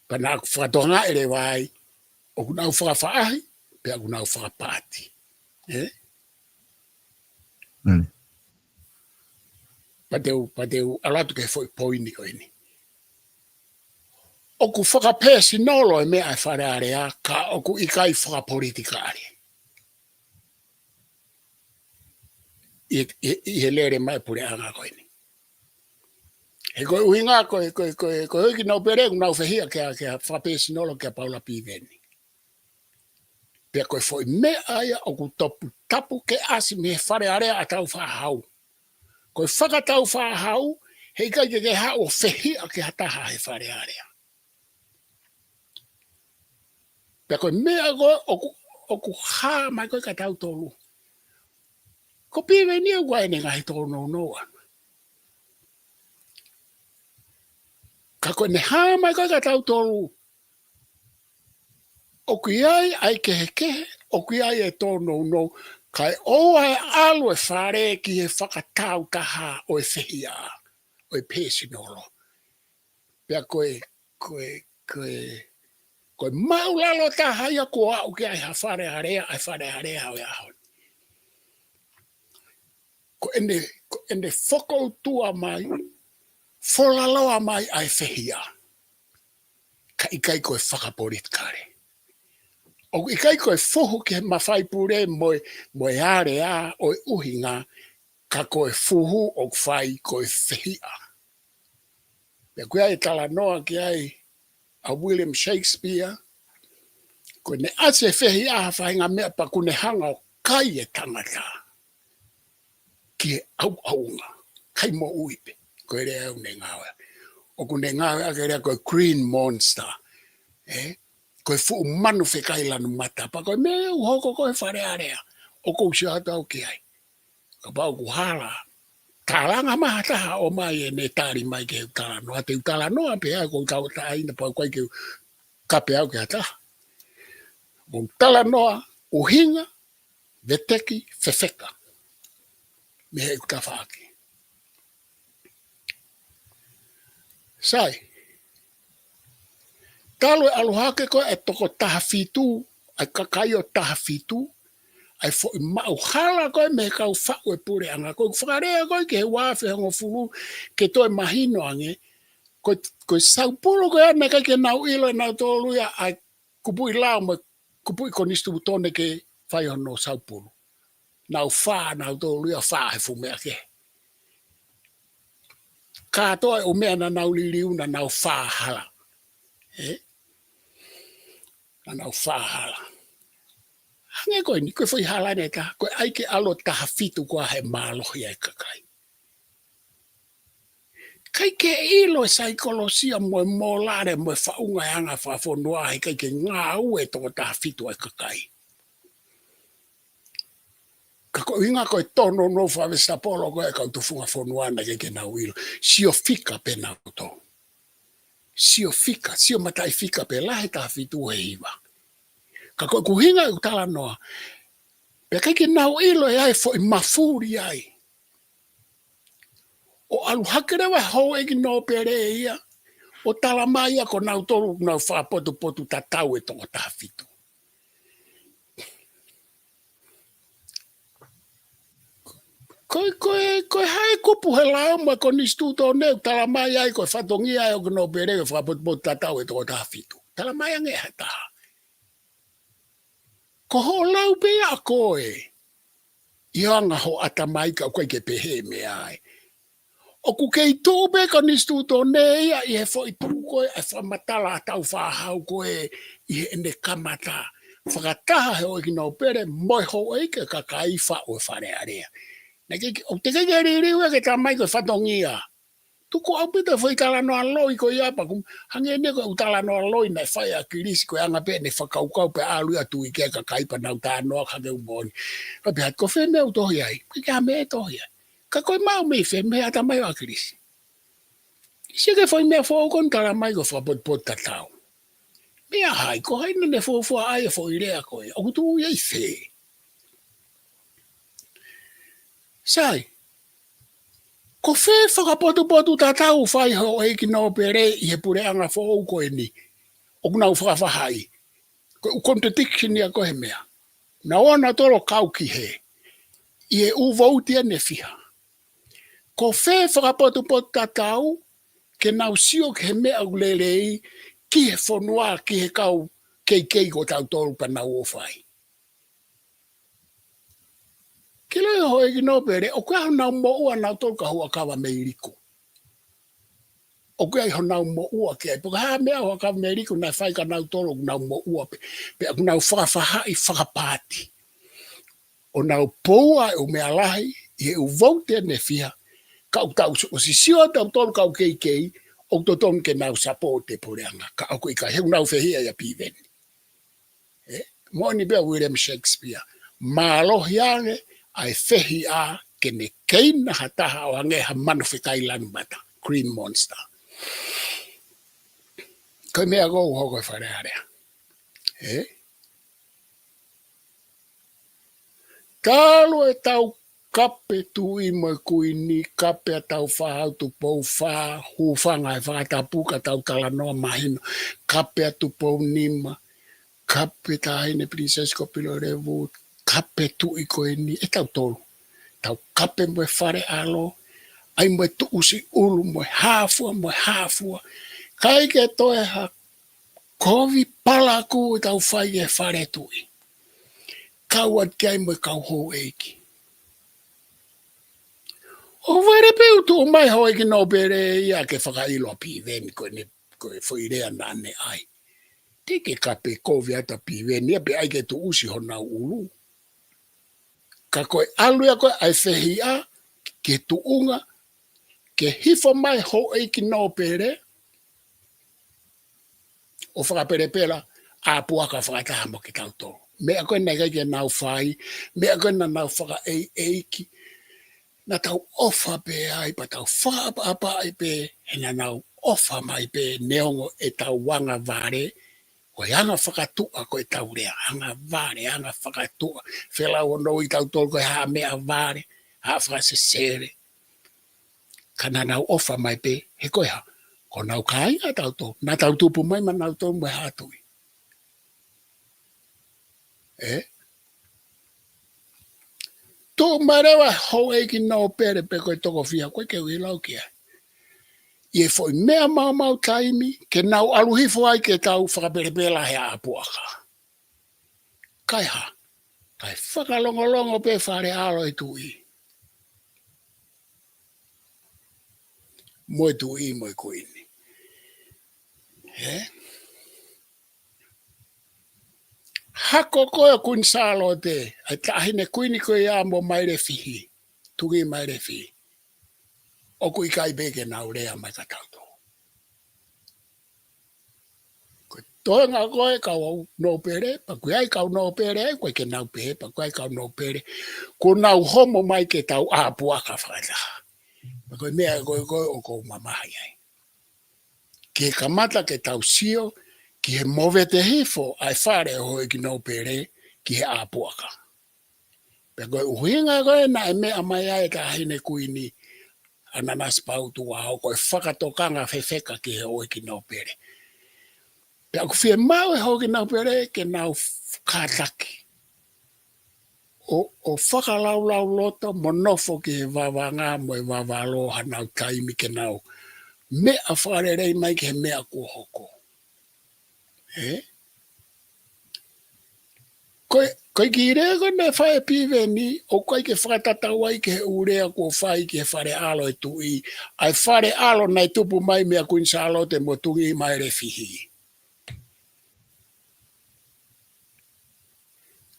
Pa nā ku whakatoanga ere wai, o ku nau whakawhaahi, pe a ku nau whakapāti. Pateu alatu ke foi poini koe ni. O ku whakapēsi nolo e mea e whare area, ka o ku ikai whakapolitikari. I he lere mai pure anga koe ni. He koe uhinga koe hoiki nau pere ku nau whehia kia whapesi nolo kia paula piveni. Pea koe foi mea aia o ku topu tapu ke asi me whare area a tau whahau. Koe whakatau whahau, hei kai ke hao whehia kia taha he whare area. Pea koe mea koe o ku haa mai koe ka tau tolu. Ko piveni au guai ne ngahi tōno noa. Ka koe ne haa mai koe ka tau tolu. O kui ai kehe, o kui ai e tōno no, kai o ai alu e whare ki he whakatau taha o e whihia, o e pēsi nolo. Pea koe maulalo taha ia kua au ki ai ha whare area o e ahon. Ko ene whakautua mai, wholaloa mai ai whihia. Ka ikai koe whakaporitkare. O ikai koe whohu ke mawhai pure moe area o uhinga, ka koe whuhu o whai koe whihia. Pea koe ai tala noa ki ai a William Shakespeare, koe ne ase whihia a whainga mea pa kune hanga o kai e tangata. Ki au aunga, kai mo uipe, koe rea au ne ngawe. O kune ngawe a rea koe green monster, koe fu manu whekai lanu mata, pa koe me u hoko koe whare area, o kou si hatau ki ai. Ka pau ku hala, tālanga maha taha o mai e ne tāri mai ke utala noa, te utala noa pe ai kou tau taina, pa koe ke kape au ke hataha. Mo tala noa, uhinga, veteki, whewheka. Me he utawhaaki. Sai, talo e aluhake koe e toko taha fitu, ai kakai o taha fitu, ai fo i mau hala koe me kau whau e pure anga. Koe whakarea koe ke he wafe hongo fulu, ke toi mahino ange, koe saupolo koe ane kai ke nau ilo e nau tōluia, ai kupui lao me kupui konistu tone ke whai hono saupolo. Nau wha, nau tōluia wha he fumea ke. Kātoa o mea na nau liliu na nau wha hala. Na nau wha hala. Hange koe ni, koe whai hala ne ta, koe aike alo taha fitu koa he mālohi ai kakai. Kai ke ilo e saikolosia moe mōlare moe whaunga e anga whafonua he kai ke ngā ue toko taha fitu ai kakai. Ka ko inga koe tono no whawesa polo koe kau tufunga fonua na ke nau ilo. Sio fika pe nau to. Sio fika, sio matai fika pe lahe taha fitu he iwa. Ka koe kuhinga e utala noa. Pe kai ke nau ilo e ai fo i mafuri ai. O alu hakerewa hou eki no pere ia. O tala mai ko nau toru nau whapotu tatau e toko taha fitu. Koe hae kupu he lao ma ko nistu tō neu tala mai ai koe whatongi ai o no pere e whapotu tatau e toko taha fitu. Tala mai ange he taha. Ko ho lau pe a koe. Ianga ho ata mai ka koe ke pehe me ai. O ku kei tōpe ka nistu tō neia I he fo I tuku koe ai whamatala tau whahau koe I he ene kamata. Whakataha he o ki nau pere moi ho eike ka kaiwha o whare area. O te kei ririwe ke tā mai koe whatongia. Tuko au pita foi tala no aloi ko iapa kum hange ne ko utala no aloi na fai a kirisi ko anga pe ne whakaukau pe alu atu I ke ka kaipa na uta no hange umoni. Ka pe hat ko fe me uto hiai. Ka me to hiai. Ka koe mau me fe me ata mai a kirisi. Se ke foi me fo kon tala mai ko fa pot pot tatau. Me a hai ko hai ne fo fo ai fo ire ko e. O tu ye fe. Sai. Ko fe whakapotu tatau whai ho e ki no pere I he pure anga fo ko e ni. O kuna whakawhahai. Ko contradiction ia ko he mea. Na ona toro kau ki he. I he uvouti ane fiha. Ko fe whakapotu tatau ke nau sio ke he mea ulelei ki he fonua ki he kau kei ko tau toru pa nau o whai. Ke loi ho e ki no pere, o kua nau mo ua nau toru ka hua kawa me iriku. O kua ho nau mo ua ke ai. Puka haa mea hua kawa me iriku na whai ka nau toru nau mo ua pe. Pe aku nau whakawhahai whakapāti. O nau poua e o mea lahi, I he uvoute ne fia. Ka u tau o si sio tau toru kau kei, o to ton ke nau sapote poreanga. Ka au ka heu nau whehia ia piveni. Moani bea William Shakespeare. Mālohi ange, ai whehi a ke ne keina hataha o ange ha manu whekai lanu mata. Cream Monster. Koe mea kou hoko e whare area. Talo e tau kape tu I mo kui ni kape a tau whahau tu pou wha hufanga e whakatapuka tau tala noa mahino. Kape a tu pou nima. Kape tahine Princess Kopilo Revu. Kape tu I koe ni. E tau tolu. Tau kape mo e whare alo. Ai mo e tu usi ulu mo e hafua. Kai ke toe ha kovi palaku I tau whai e whare tui. Kauat kai mo e kau hou eiki. O vare peu tu mai ho eiki no pere ia ke whakailo piveni koe whoirea nane ai. Tike kape kovi ata piveni ia pe ai ke tu usi ho nau ulu. Ka koe alu ia koe ai whehia ke tuunga ke hifo mai ho eiki no pere o whakaperepera a puaka whakataha mo ke tauto. Mea koe nei kai ke nau whai, mea koe na nau whaka eiki, na tau ofa pe ai, pa tau whaapa ai pe, he na nau ofa mai pe neongo e tau wanga vare, o anga whakatua koe tau rea, anga vare, anga whakatua, whela o no I tau tolu koe haa mea vare, haa whakasesere, ka na nau ofa mai pe, he koe ha, ko nau kāinga tau tolu, na tau tupu mai ma nau tolu mai hātui. Tō marewa hou eiki no pere pe koe toko fia koe ke ui lau kia. I e foi mea mau taimi ke nau aluhifo ai ke tau whakaperepela he apuaka. Kai ha, kai whakalongolongo pe whare alo e tui. Moe tui, moe kuini. Hako koe kun salo te, ai tahine kuini koe ia mo maire fihi, tugi maire fihi. O kui kai beke nau rea mai katauto. Koe toenga koe kau no pere, pa kui ai kau no pere, koe ke nau pehe, pa kui ai kau no pere, ko nau homo mai ke tau apuaka whakataha. Pa koe mea koe o kou mamahai ai. Ke kamata ke tau sio, ki he move te hifo, ai whare hoi ki no pere, ki he apuaka. Pe koe uhinga koe na e mea mai ai ka hine kuini, ananas pautu wao, koe whakatokanga whewheka ki he hoi ki no pere. Pe aku whie mau e hoi ki no pere, ke nau kātaki. O whakalau loto, monofo ki he wawanga, mo e wawaloha nau taimi ke nau. Mea whare rei mai ki he mea kuhoko. Koe ki rego ne whae piwe ni, o koe ke whakatatawa i ke he urea ko whai ki he whare alo e tui. Ai whare alo nei tupu mai mea kuin sa alo te mo tungi mai re fihi.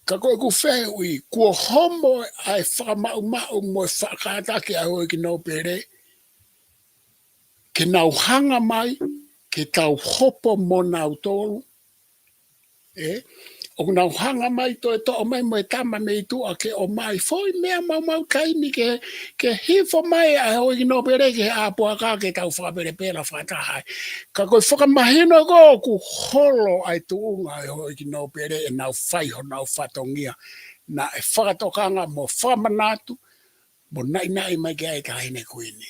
Ka koe ku whai ui, kua homo ai whamau mau mo whakatake a hoi ki nau pere, ke nau hanga mai, ke tau hopo mo nau tolu, o nau hanga mai to o mai mo tama me tu a ke o mai foi mea mau kaini ke hifo mai a hoi ki no pere ke a poaka ke tau whapere pera whataha. Ka koe whakamahino ko ku holo ai tuunga ai hoi ki no pere e nau whaiho nau whatongia na e whakatokanga mo whamanatu mo nai mai ke ai kahine kuini.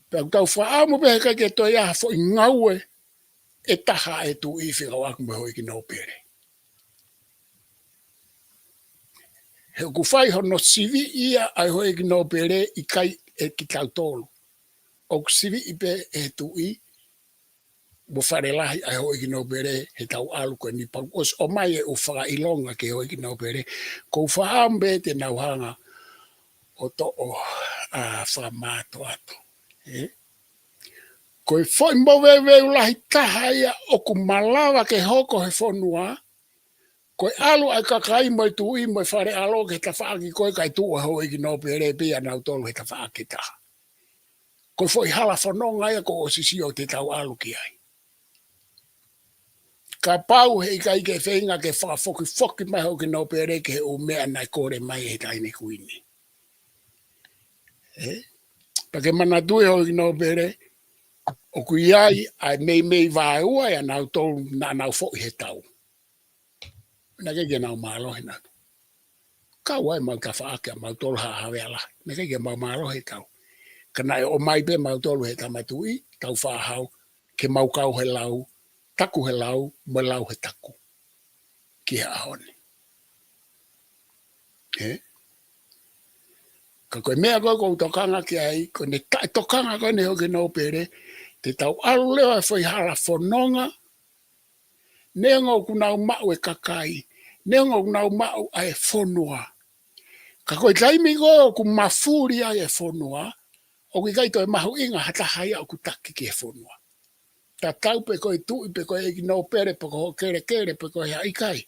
Pau tau whaamu pehe kai ke toi aha fo i ngaue e taha e tu i whikau aku me hoi ki no pere. He ku whai hono sivi ia ai hoi ki no pere i kai e ki tau tolu. O ku sivi i pe e tu i mo whare lahi ai hoi ki no pere he tau alu koe ni pau. Os o mai e u whaka ilonga ke hoi ki no pere. Ko whaambe te nau hanga o to o whamato ato. Ko i whoi mbowe ulahi taha ia o ku malawa ke hoko he whonua. Ko alu ai kakai mo tu i mo whare alo ke ta whaaki koe kai tu o hoi ki no pere pia nau tolu he ta whaaki taha. Ko foi hala whanonga ia ko o sisi o te tau alu ki ai. Ka pau he kai ke whenga ke whakafoki mai ho ki no pere ke o mea nai kore mai he taine kuini. Pake mana tue ho ki no pere o ku iai ai mei vai ua ia nau tolu na nau foki he tau. Na ke nau malo he natu. Ka wai mau ta whaake a mau tolu haa hawe ala. Na ke mau malo he tau. Kana o mai pe mau tolu he tamatui, tau whahau, ke mau kau he lau, taku he lau, mo lau he taku. Ki he ahone. Ka koe mea koe kou tokanga ki ai, koe ne tai tokanga koe ne hoki no pere, te tau alu leo e whai hala whanonga, nea ngau kunau mau e kakai, nea ngau kunau mau ai e whonua. Ka koe taimi koe o ku mafuri ai e whonua, o ki kai toi mahu inga hata hai au ku taki ki e whonua. Ta tau pe koe tui pe koe eki no pere pe koe kere pe koe hea ikai.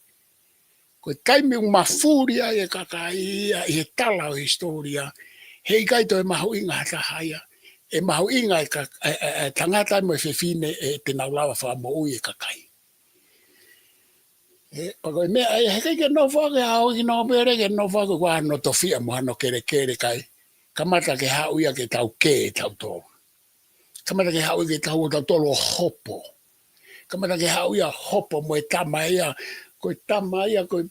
Koe taimi un mafuri ai e kakai ia i he tala o historia, he ikai toi mahu inga hata haia. E mahu inga e tangata mo e whewhine e te naulawa wha mo ui e kakai. Pa koe mea e heke ke no whake hao ki no pere ke no whake kua no tofia mo hano kere kai. Kamata ke hao ia ke tau ke e tau tō. Kamata ke hao ke tau tolo hopo. Kamata ke hao ia hopo mo e tama ia, koe tama ia, koe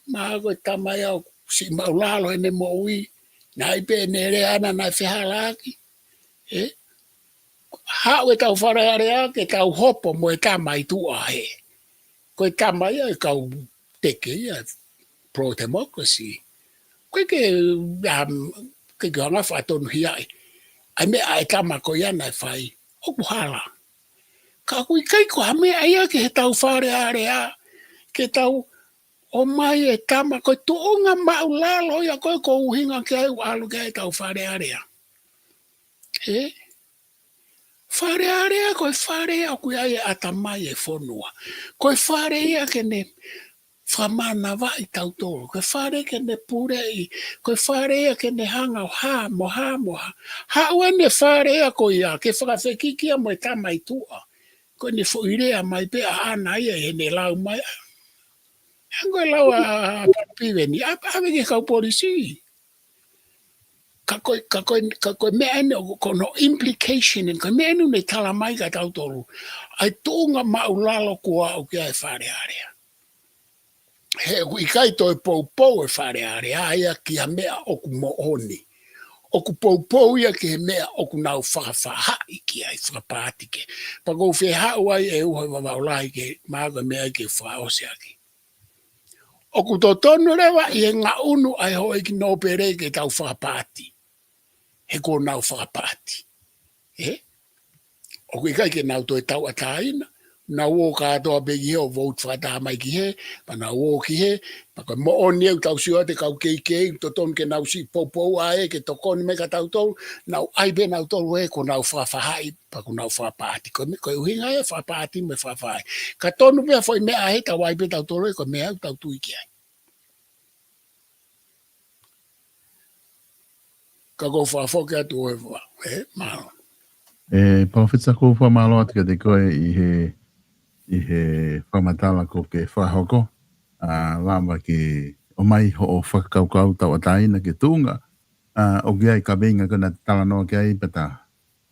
maha koe tama ia, si maulalo ene mo ui, na ipe ne re ana na whihalaki. Hao e tau whare area ke tau hopo mo e tama i tua he. Koe tama ia e kau teke ia, pro-democracy. Koe ke hanga whatonu hiai. Ai mea ai tama ko iana e whai, oku hala. Ka kui kai ko ha mea ia ke he tau whare area, ke tau o mai e tama koe tuunga mau lalo ia koe ko uhinga ke ai alu ke ai tau whare area. Whare area koe whare ia kui ai e atamai e whonua. Koe whare ia ke ne whamana wa i tau tōru. Koe whare ke ne purei. Koe whare ia ke ne hanga o ha. Ha ua ne whare ia koe ia. Ke whakawhekikia mo e tamai tua. Koe ne whuirea mai pe a ana ia he ne lau mai. Hango e lau a piweni. Awe ke kau polisi. Ka koe mea ene o kono implication. Koe mea ene ne tala mai ka tau tōru. Ai tōnga maulalo kua o kia e whare area. He i kai toi pou e whare area ia ki a mea oku mo oni. Oku pou ia ki he mea oku nau whakawhahai ki ai whakapātike. Pako whi hau ai e uha wawaulai ke māga mea ke whaose aki. Oku tō tonu rewa i he ngā unu ai hoi ki nō pere ke tau whakapāti. He ko nau whakapāti. Oku i kai ke nau toi tau ataina. na wo ka to be gi o vote fata mai ki he pa na wo ki he pa ko mo on eu tau sio te kau ke to ton ke nau si popo ai ke to kon me ka tau to na ai be na to we ko na fa fa hai pa ko na fa party ko me ko hinga e fa party me fa fa ka tonu be foi me ai ta wai be tau to ko me au tau tu ki ka go fa fo ke tu e ma Palofesa ko fa malo atu ke te koe i he whamatala ko ke whahoko. Lama ke o mai ho o whakakaukau tau ataina ke tūnga. O kia i ka benga kona tala noa kia i pata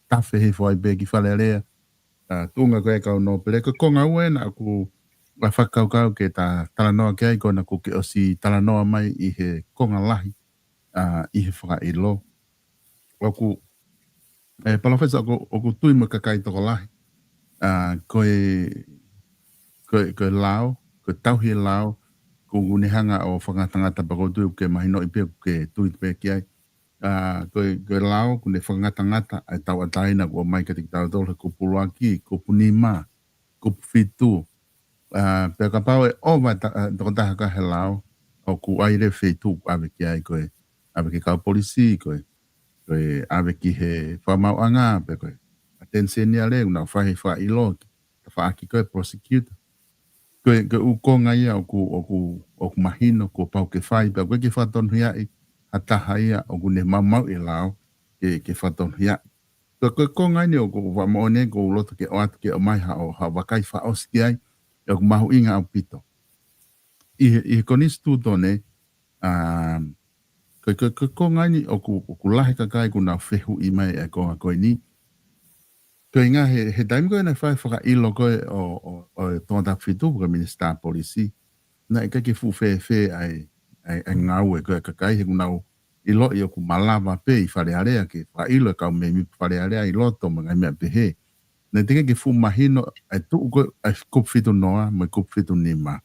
tawhi he whai be ki whale rea. Tūnga koe kau no pere ko konga ue na aku a whakakaukau ke ta tala noa kia i kona ko ke osi tala noa mai i he konga lahi i he whaka i lo. Oku Palofesa oku tui mo kakai toko lahi. Koe lao, koe tauhi lao, ko unehanga o whangatangata pakotu ke mahino i pia ke tui pe ki ai. Koe lao, kune whangatangata ai tau ataina ko mai ka tik tau tole ko puluaki, ko punima, ko fitu. Pea ka pau e o mai toko taha ka he lao, o ku aire whetu ave ki ai koe, ave ki kau polisi koe, koe ave ki he whamau anga, pe koe. Atensenia le, una whahe wha ilo, whaaki koe prosecutor. Koe ukonga ia o ku mahino ko pau ke whai, pia koe ke whatonu iai, hataha ia o ku ne mamau i lao ke whatonu iai. Koe konga ni o ku wamaone ko uloto ke oatu ke o mai o wakai whaoski ai, o ku mahu inga au pito. I konis tūtone, koe konga ni o ku lahi kakai ku na whehu i mai e konga koe ni, koe ngā he taimi koe na whai whaka ilo koe o tōnta whitu koe minister polisi. Na ika ke fu whe ai ngau e koe kakai he kunau ilo i o ku malawa pe i whare area ke wha ilo kau me mi whare area i loto mga mea pe he. Na tika ke fu mahino ai tuu koe ai kup whitu noa mai kup whitu nima.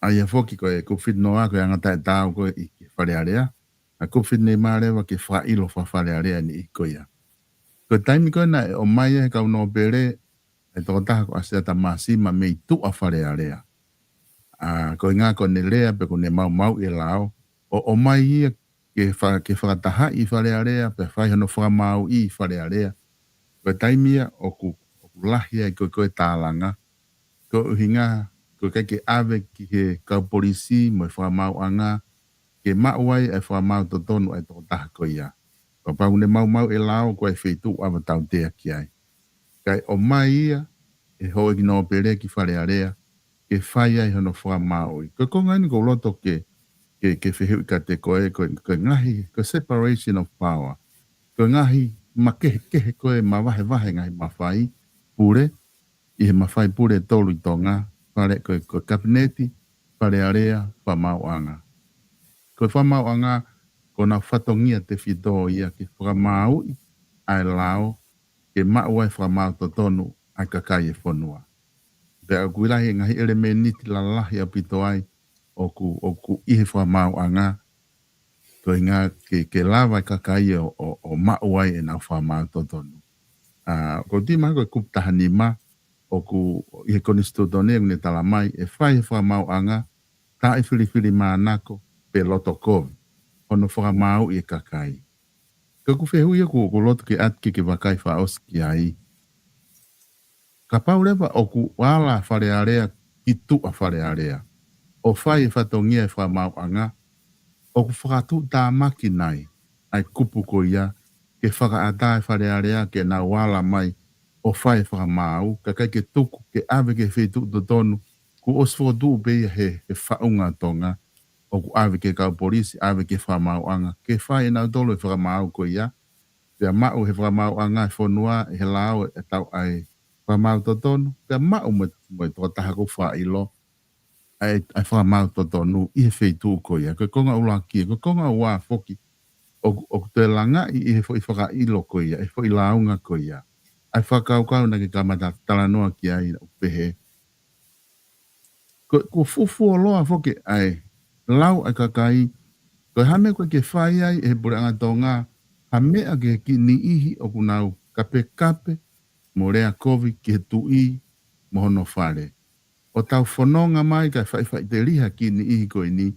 Ai a whoki koe kup whitu noa koe angata e tau koe i ke whare area. A kup whitu nima rewa ke wha ilo whare area ni i koe ia. Ko taimi koe na o mai e kau no pere e toko taha ko asea ta masima me i tu a whare area. Ko ngā ko ne lea pe ko ne mau i lao. O mai ia ke whakataha i whare area pe whai hono whakamau i whare area. Ko taimi ia o ku lahi ai koe tālanga. Ko uhinga ko kai ke ave ki he kau polisi mo i whakamau anga. Ke mauai e whakamau totonu ai toko taha ko ia. O pau ne mau e lao ko e whetu awa tau te aki ai. Kai o mai ia e hoi ki no pere ki whare area ke whai ai hono whakamau. Ko konga ni ko loto ke whehu ka te koe ngahi, ko separation of power. Ko ngahi ma kehe koe ma wahe ngahi ma whai pure, i he ma whai pure tolu i tonga, whare koe kabineti, whare area, whamau anga. Koe whamau anga, ko na whatongia te whito ia ke whakamau ai lao, ke mau ai whakamau to tonu ai kakai e whanua. Pea kuilahi ngahi elemeniti la lahi a pito ai, o ku ihe whamau anga, ko inga ke lawa kakai o mau ai e na whamau to tonu. Ko di maha koe kup tahani ma, o ku ihe konisto tone ne talamai, e whai whamau anga, ta e whiri maanako, pe loto kovi. Ono whakamau i kakai. Ka ku whehu ia ku loto ke atke ke wakai whaoski ai. Ka paurewa o ku wala whare area ki tu a whare area. O whai e whatongia e whamau anga. O ku whakatu tā maki nai. Ai kupu ko ia ke whakaata e whare area ke na wala mai o whai e whakamau. Ka kai ke tuku ke ave ke whetu to tonu. Ku osfotu pe he whaunga tonga. O ku ave ke kau polisi, ave ke whamau anga. Ke whai nau tolo e whakamau ko ia. Pea mau he whamau anga e whanua, he lao e tau ai whamau to tonu. Pea mau mo e tō taha ko whailo. Ai whamau to tonu, i he wheitu ko ia. Ko konga ula kia, ko konga ua whoki. O te langa i he whakailo ko ia, e whailaunga ko ia. Ai whakaukau na ke kamata talanoa ki ai o pehe. Ko fufu o loa whoki ai. Lau ai kakai, ko hame koe ke whai ai e pure anga tonga, hame a ke ki ni ihi o kunau kape, mo rea kovi ke tui, mohono whare. O tau whanonga mai kai whai te riha ki ni ihi koe ni.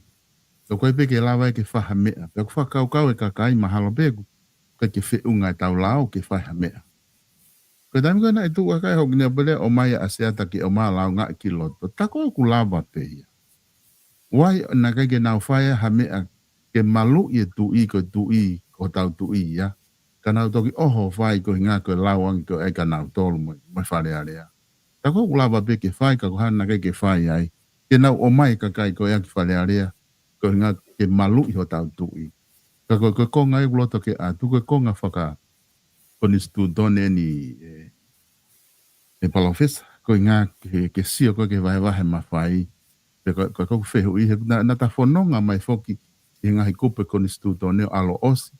O koe peke lawa e ke whaha mea. Pea ku whakau e kakai mahalo peku. Kai ke whiunga e tau lao ke whaha mea. Koe tami koe na e tuka kai hoki nea pele o mai a seata ki o maa lao ngā ki loto. Tako ku lawa pehia. Wai na kai ke nau whaia ha mea ke malu i e tu i koe tu i o tau tu i ya. Ka nau toki oho whai koe ngā koe lauangi koe e ka nau tolu mai whare area. Tako ku lawa pe ke whai ka kohana kai ke whai ai. Ke nau o mai ka kai koe aki whare area. Koe ngā ke malu i o tau tu i. Ka koe konga e kuloto ke a tu koe konga whaka koni stu done ni e PALOFESA. Koe ngā ke sio koe ke wahe ma whai. Koe koe whehu i he na ta whanonga mai whoki i ngahi kupe koni stu done o alo osi.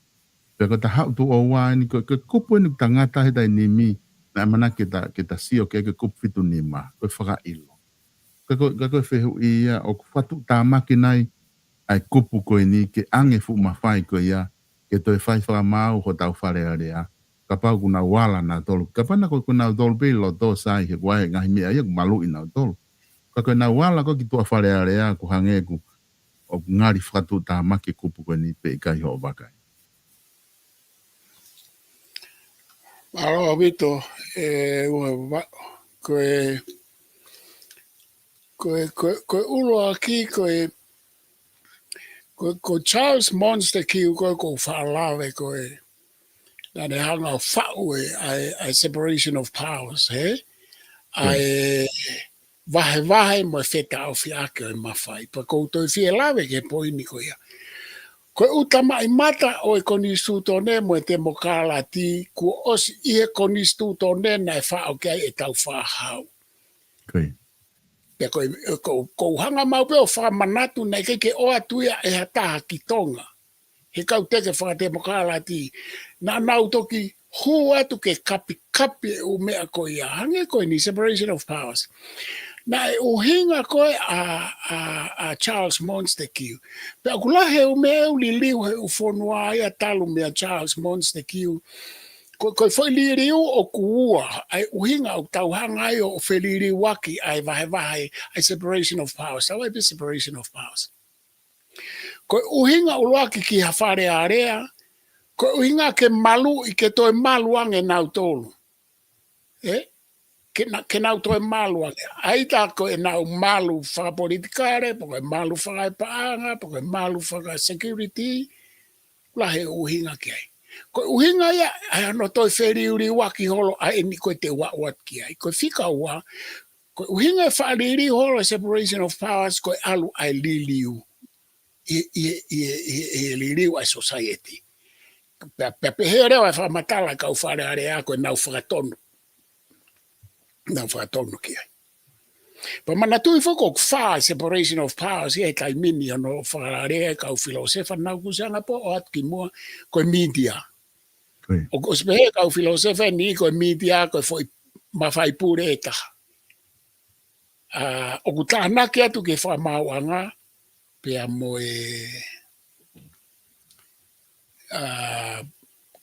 Pea ko ta hau tu o wāni koe kupu ni ta ngata he tai ni mi na amana ke ta sio ke kupu fitu ni ma. Koe whaka ilo. Koe whehu i ia o whatu tā maki nai ai kupu koe ni ke ange fu ma whai koe ia ke toi whai whaka mau ho tau whare area. Ka pau kuna wala na tolu. Ka pana koe kuna tolu pe lo to sai he wae ngahi mea ia malu i na tolu. Ka koe na wala koe ki tua whare area ku hangeku o ngari whatu tā maki kupu koe ni pe i kai ho wakai. Aloha Vito, koe uloa ki koe Charles Monster ki koe ko whaalawe koe na ne hanga whau ai separation of powers, he? Ai vahe mo wheta au whiake o mawhai. Pa koutou whie lawe ke poini koe ia. Koe utama i mata o e koni stutone mo e te mokala ti ku osi ihe koni stutone na e whao kia e tau whahau. Pea koe hanga mau pe o whamanatu na ke oa tuia e hataha ki tonga. He kau teke whakate mokala ti. Na nau toki hu atu ke kapi e u mea koe ia. Hange koe ni separation of powers. Na e uhinga koe a Charles Monster kiu. Pea kulahe u mea u li liu he u fonua ia talu mea Charles Monster kiu. Koe foi li riu o kuua. Ai uhinga o tau hanga ai o wheli riu waki ai vahe ai separation of powers. Tau ai be separation of powers. Koe uhinga u loaki ki hawhare area. Koe uhinga ke malu i ke toi malu ange nau tolu. Ke nau toi malu ange. Aita koe nau malu whakapolitikare, po koe malu whakaipaanga, po koe malu whakasecurity, lahe uhinga ki ai. Koe uhinga ia, ai ano toi wheri uri waki holo, ai ni koe te wat ki ai. Koe whika ua, koe uhinga e whaariri holo separation of powers, koe alu ai liliu. I liliu ai society. Pepe heoreo e whamatala kau whare area koe nau whakatonu. Nau whakatonu ki ai. Pa mana tui whako wha separation of powers e kai mini ano whare area kau filosefa nau kusanga po o atki mua koe media. O kospehe kau filosefa ni koe media koe foi mawhai pure e taha. O kutahanaki atu ke whamauanga pea moe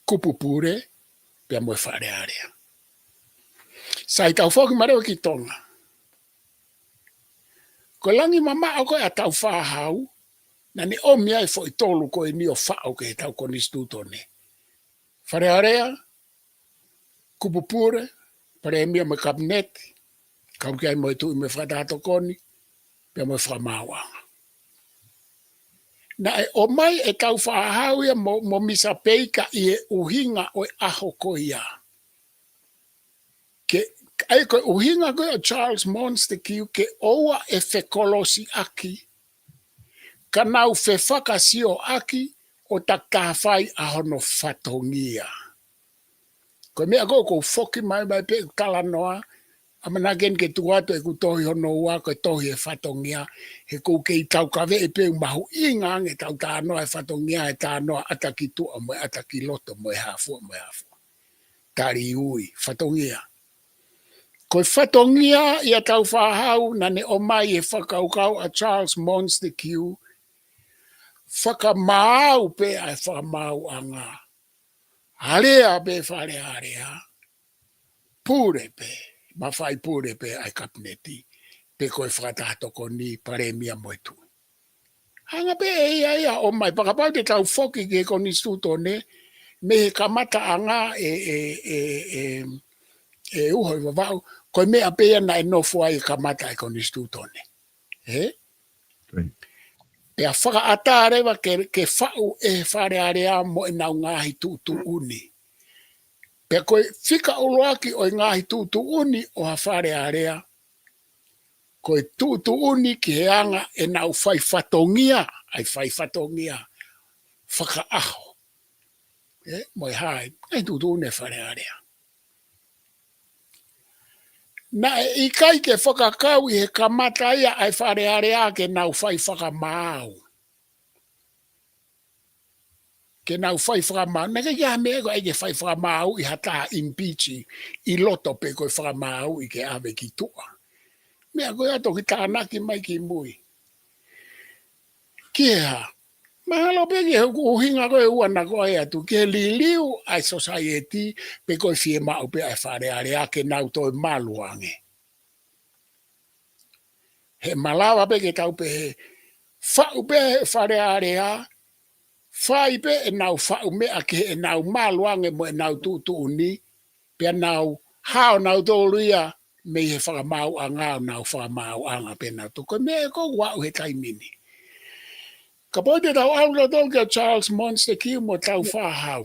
kupu pure pea moe whare area. Sai tau whoki mareo ki tonga. Ko langi mama o koe a tau whahau, na ni o mea i fo i tolu koe ni o whao ke tau koni stutone. Whare area, kupu pure, pare mea me kabineti, kau kia i moe tu i me whatato koni, pea moe whamauanga. Na e o mai e tau whahau ia mo misa peika i e uhinga o e aho koe ia. Ai koe uhinga koe o Charles Monster kiu ke oua e whekolosi aki. Ka nau whewhaka sio aki o ta kāwhai a hono whatongia. Koe mea koe kou whoki mai pe kala noa. Amana gen ke tuato e ku tohi hono ua koe tohi e whatongia. He kou kei tau kawe e peu mahu inga e tau tānoa e whatongia e tānoa ataki tua moe ataki loto moe hafua. Tari ui, whatongia. Koe whatongia ia tau whahau na ne o mai e whakaukau a Charles Monster kiu. Whakamau pe ai whakamau anga. Harea pe whare harea. Pure pe. mawhai pure pe ai kapneti, pe koe whakatahatoko ni paremia moitu. Hanga pe ia o mai pakapau te tau foki ke koni stutone, me he kamata anga uhoi wawau, koe mea pea na e nofo ai kamata e koni stutone. Pea whakaata rewa ke whau e whare area mo e nau ngahi tutu uni. Pea koe whika uloaki o ngahi tutu uni o ha whare area, koe tutu uni ki he anga e nau whai whatongia, ai whai whatongia, whaka aho. Moi hai, ai tutu uni e whare area. Na i kai ke whakakau i he kamata ia ai whare area ke nau whai whakamau. Ke nau whai whakamau, na ke ia mea koe ke whai whakamau i hata impeachi i loto pe koe whakamau i ke ave ki tua. Mea koe ato ki tānaki mai ki mui. Kia, mahalo pe ki huku uhinga koe uana koe atu, ke liliu ai society pe koe fie mau pe ai whare area ke nau toi maluange. He malawa pe ke tau pe he whau pe whare area, whai pe e nau whau mea ke e nau maluange mo e nau tutu uni, pe nau hao nau tōruia me he whakamau a ngāo nau whakamau anga pe nau tuko me e ko wau he taimini. Ka poi te tau aula tau kia Charles Monster ki mo tau whahau.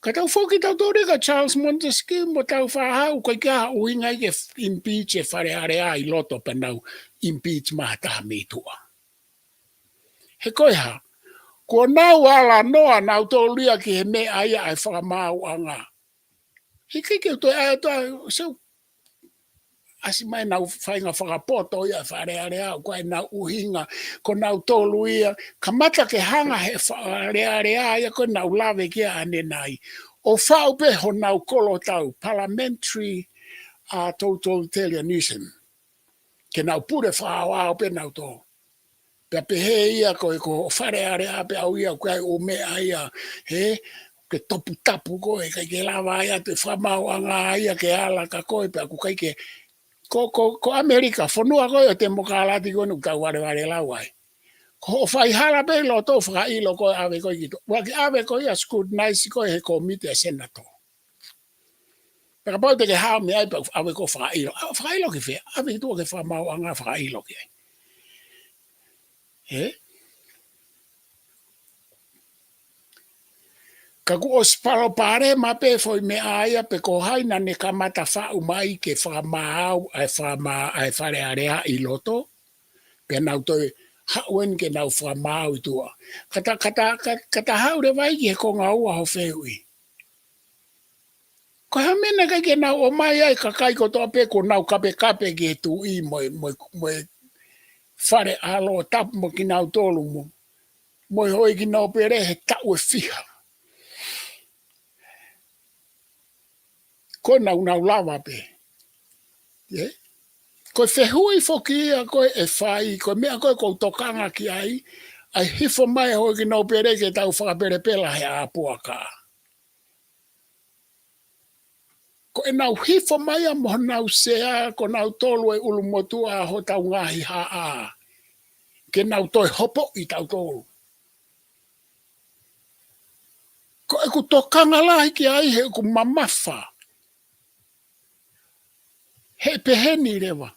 Ka tau whoki tau tōre ka Charles Monster ki mo tau whahau ko kia uinga i ke impeach e whare area i loto pa nau impeach mahataha me tua. He koe ha, ko nau ala noa nau tōruia ki he me aia ai whakamau anga. He kike toi aia toi, so, asi mai nau whainga whakapoto ia whare area, ko ai nau uhinga, ko nau tōlu ia, ka mata ke hanga he whare area, ia ko nau lawe kia ane nai. O whau pe ho nau kolo tau, parliamentary totalitarianism, ke nau pure whao au pe nau tō. Pea pe he ia ko whare area pe au ia, ko ai o mea ia, ke topu tapu koe, kai ke lawa ia, te whamau anga ia ke ala ka koe, pe aku kai ke ko Amerika, fonua koe o te mokalati koe nuk tau ware lawai. Ko whai hala pe lo tō whaka ilo koe ave koe ki tō. Waki ave koe ia scrutinize koe he komite a senator. Peka pau te ke hao me ai pa ave koe whaka ilo. Whaka ilo ki whea, ave ki tō ke whamau anga whaka ilo ki ai. Ka ku o sparo pare ma pe foi me aia pe ko haina ne kamata whau mai ke whamau ai whare area i loto. Pe nau toi hauen ke nau whamau i tua. Kata haure vai ki he konga ua ho whehui. Ko ha mena kai ke nau o mai ai ka kai ko toa pe ko nau kape ki he tu i moi whare alo tapu mo ki nau tolu mo. Moi hoi ki nau pere he tau e whiha. Ko nau lawa pe. Ko whehui whoki ia koe e whai, ko mea koe ko tokanga ki ai hifo mai hoi ki nau pere ke tau whakapere pela he apuaka. Ko e nau hifo mai a moho nau sea, ko nau tolu e ulu motua ho tau ngahi haa. Ke nau toi hopo i tau tolu. Ko e ku tokanga lahi ki ai he ku mamafa. He peheni rewa.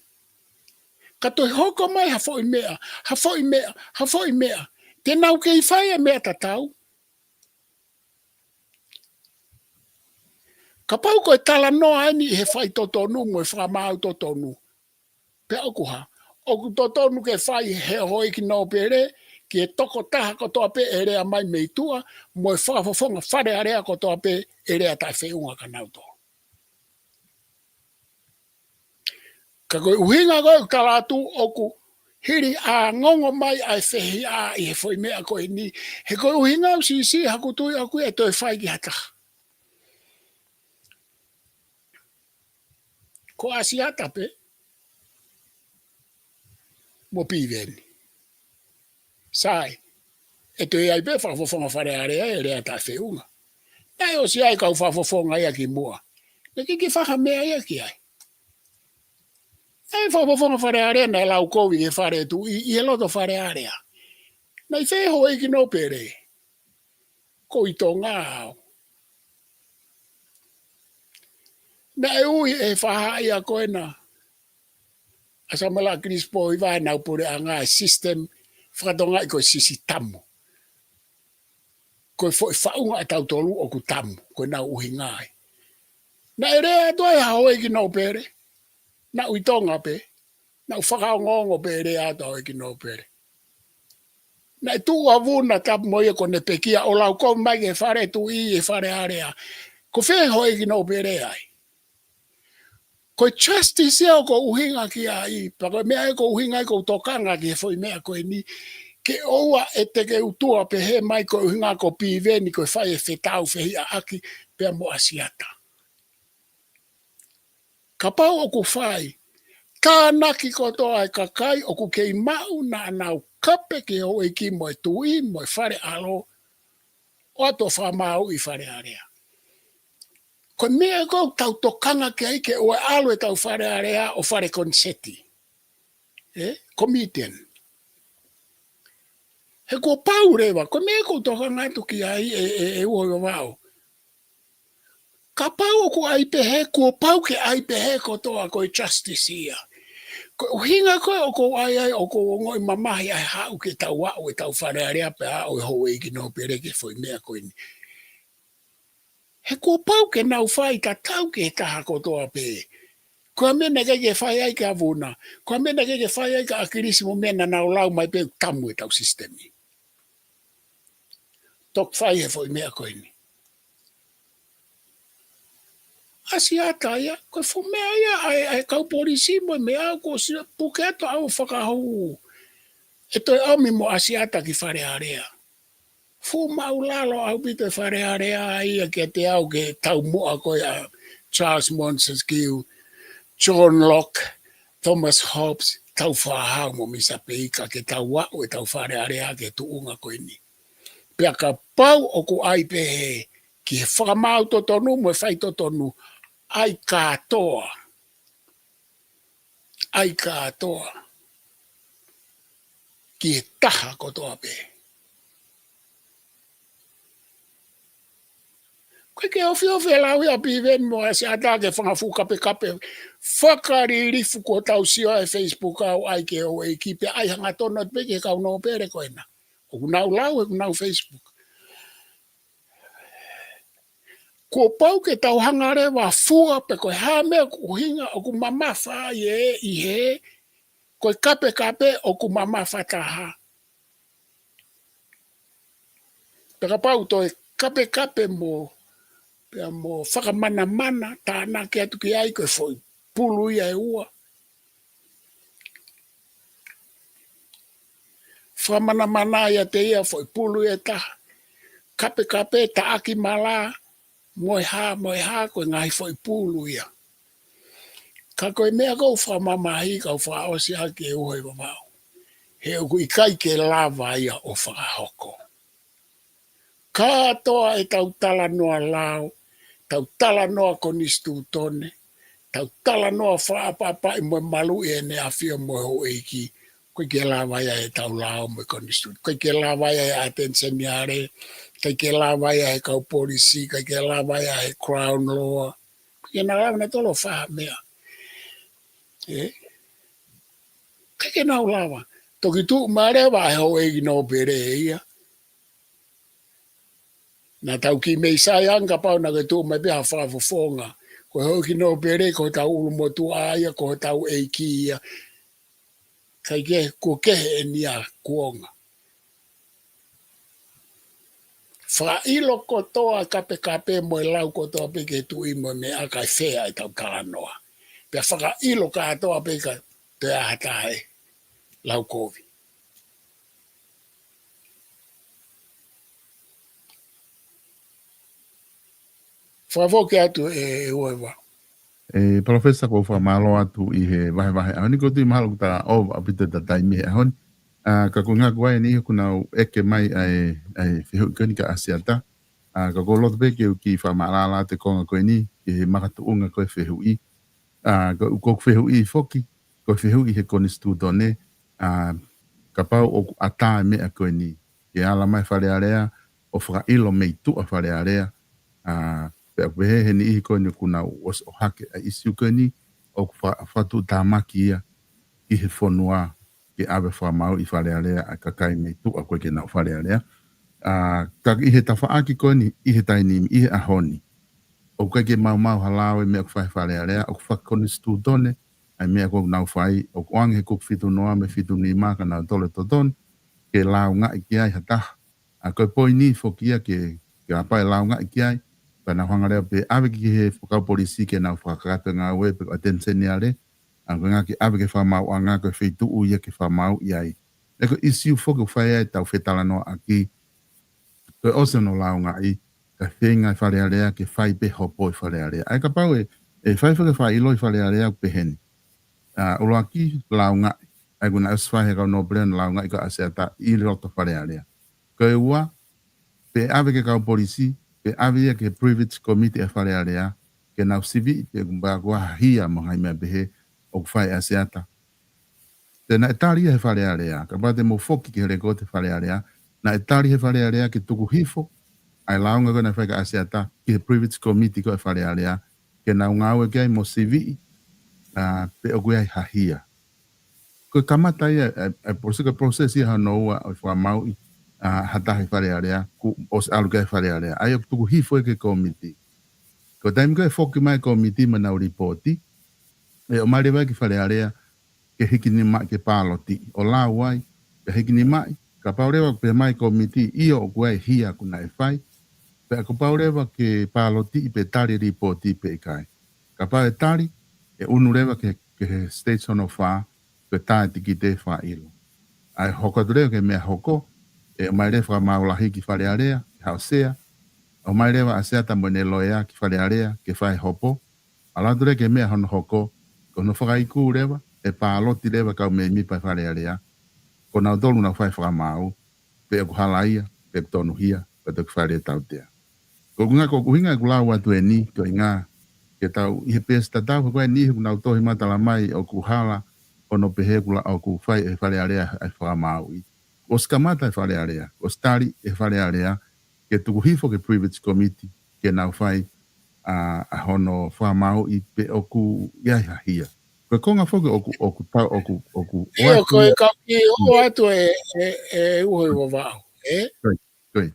Ka toi hoko mai ha foi mea. Te nau ke i whai e mea tatau. Ka pau koe tala noa ani he whai totonu mo e whamau totonu. Pe okuha, oku totonu ke whai he hoi ki no pere, ki e toko taha ko toa pe e rea mai meitua, mo e whakafofonga whare area ko toa pe e rea tai whiunga ka nauto. Ka koe uhinga koe kalatu oku hiri a ngongo mai ai whehi a i he whoi mea koe ni. He koe uhinga au si hakutui aku e toi whai ki hataha. Ko asi hatape, mo piveni. Sai, e toi ai pe whakafofonga whare area e rea tai whiunga. Nai o si ai kau whafofonga ia ki mua. Na ki whaka mea ia ki ai. Ai whafofonga whare area nei lau kowi e whare tu i e loto whare area. Nei wheho e ki no pere. Ko i tō ngā au. Nei ui e whaha ia koena. Asa mala Crispo i vai nau pure a ngā system whakatonga i koe sisi tamu. Koe fo i whaunga e tau tolu o ku tamu. Koe nau uhi ngai. Na e rea toi hao e ki no pere. Na ui tonga pe. Na u whakao ngongo pe rea tau e ki no pere. Na e tu a vuna tapu mo ia kone pekia o lau kou mai e whare tu i e whare area. Ko wheho e ki no pere ai. Ko justice e o ko uhinga ki ai. Pako mea e ko uhinga e ko tokanga ki e foi mea koe ni. Ke oua e te ke utua pe he mai ko uhinga ko piveni ko e whai e whetau whehi a aki pea mo asiata. Ka pau o ku whai. Ka naki kotoa e kakai o ku kei mau na anau kape ke ho e ki mo e tui mo e whare alo. O ato whamau i whare area. Ko mea kou tau tokanga ke ai ke oe alo e tau whare area o whare konseti. Comedian. He ko pau rewa, ko mea kou tokanga atu ki ai e uoio wau. Ka pau o ko ai pehe, ko pau ke ai pehe kotoa ko e justice ia. Ko hinga koe o ko ai o ko ngoi mamahi ai hau ke tau wau e tau whare area pe a o e ho e ki no pere ke foi mea koe ni. He ko pau ke nau whai ka tau ke taha kotoa pe. Ko mena ke whai ai ka vuna. Ko mena ke whai ai ka akirisimo mena nau lau mai pe tamu e tau sistemi. Tok whai he foi mea koe ni. Asiata ia, ko fu mea ia ai kau polisi mo mea ko puketo au whakahou. E toi au mi mo asiata ki whare area. Fu maulalo au bito whare area ia ke te au ke tau mua koe a Charles Montesquieu, John Locke, Thomas Hobbes, tau whahau mo misa peika ke tau wau e tau whare area ke tuunga koe ni. Pea ka pau o ku ai pehe ki he whakamau totonu mo e whai totonu ai katoa. Ai katoa. Ki he taha kotoa pehe. Koe ke ofi lau ia piven mo e se ata ke whangafu kape. Whakaririfu ko tau sio e Facebook au ai ke o e kipe ai hanga tono pe ke kau no pere koena. O kunau lau e kunau Facebook. Ko pau ke tau hangare wa fua pe koe hame ko hinga o ku mama wha i he. Koe kape o ku mama whataha. Peka pau toi kape mo. Pea mo whakamana tāna ke atu ki ai koe foi pulu ia e ua. Whakamana ia te ia foi pulu ia taha. Kape ta aki mala. Moi ha koe ngai foi pulu ia. Ka koe mea kou whamamahi kau whaosi ake e uhe wamau. He o kui kai ke lava ia o whakahoko. Ka toa e tau tala noa lau. Tau tala noa konistu tone. Tau tala noa whaapapa i moe malu e ne awhia moe ho eiki. Koe ke lava ia e tau lau moe konistu. Koe ke lava ia e atenseniare. Koe ke lava ia e kau polisi. Koe ke lava ia e crown law. Koe ke nalawa na tolo wha mea. Koe ke nau lava. Toki tu mare wa e ho eiki no pere ia. Na tau ki mei sai anga pau na ke tu mai beha whafofonga. Ko hoki no pere ko tau ulumo tu aia ko tau eiki ia. Kai ke ko kehe e nia kuonga. Wha ilo kotoa kape mo e lau kotoa pe ke tu imo me a kai whea e tau kalanoa. Pea whaka ilo katoa pe ka te ahatae lau kovi. Whavoke atu e uewa. Palofesa ko whamalo atu i he wahe. Ahoni ko tui mahalo ta o apita ta taimi he ahoni. Ka ko ngā kuai ni kuna eke mai ai whihu ikoni ka asiata. Ka ko lot be ke ki fa malala te konga koe ni ke makatuunga koe whehui. Ko whehui foki, ko whehui he koni stutone, ka pau o ata me a koe ni. Ke ala mai whare area, o whaka ilo mei tu a whare area, pe akupehe he ni ihi koe ni kuna os o hake a isiu koe ni, o whatu tāmaki ia ki he whanua ke awe whamau i whare area a kakai mei tu a koe ke nau whare area. Ka ihe ta whaaki koe ni, ihe taini, ihe ahoni. O kai ke mau halao e mea kwhai whare area, o whakoni stutone, ai mea kou nau whai, o koang he kuk fitu noa me fitu ni maka nau tole totone, ke lao ngā iki ai hataha. Koe poi ni whokia ke apai lao ngā iki ai, pa na whangareo pe awe ki he whakau polisi ke nau whakakata ngā ue pe atenseni ale, koe ngā ki awe ke whamau a ngā koe whitu uia ke whamau iai. E ko isiu whoku whai ai tau whetala noa aki, koe ose no lao ngā i, ka whenga i whare area ke whai pe hopo i whare area. Ai ka pau e whai whake whai ilo i whare area pe heni. Ulo aki lao ngā, ai kuna aswai he kau no brand lao ngā i ka aseata i roto whare area. Koe ua, pe awe ke kau polisi, pe awe ia ke privilege committee a whare area, ke nau sivi, pe kumba kua hia mahai mea pehe o whai aseata. Tēnā e tāri he whare area, ka pate mo foki ke reko te whare area, na e tāri he whare area ke tuku hifo, ai launga koe na whaika aseata ki he privilege committee koe whare area, ke nau ngāwe kia i mo sivi, pe o koe ai hahia. Koe kamata ia, e proses ia hanoua o wha maui, hatahi whare area, ku os alu kia whare area, ai o tuku hifo e ke committee. Ko taimi koe whoki mai committee ma nau reporti, e o maare wai ki whare area, ke hiki ni mai ke pāloti, o la wai, ke hiki ni mai, ka paurewa pe mai committee, iyo o koe hia kuna e whai, pe ako paurewa ke pāloti i pe tari reporti pe kai. Ka pau e tari, e unurewa ke station of wha, ke tae tiki te wha ilo. Ai hoko tureo ke mea hoko, e o mai rewa maulahi ki whare area, ki hausea, o mai rewa aseata mwene loea ki whare area, ke whai hopo, ala ture ke mea hono hoko, kono whakaiku rewa, e pāloti rewa kau me mi pai whare area, ko nau tolu na whai whakamau, pe aku halaia, pe tonu hia, pe te whare tau tea. Ko kuhinga ku lau atu e ni, ko inga, ke tau ihe pēsta tau, ko e ni he kunau tohi matala mai, o ku hala, ono pehe kula o ku whai e whare area ai whakamau i. O skamata e whare area, o stari e whare area, ke tuku hifo ke privilege committee, ke nau whai a hono whakamau i pe o ku iai hahia. Koe konga whoke oku tau, oku Io koe ka ki o atu e uhe wa wau, Koe.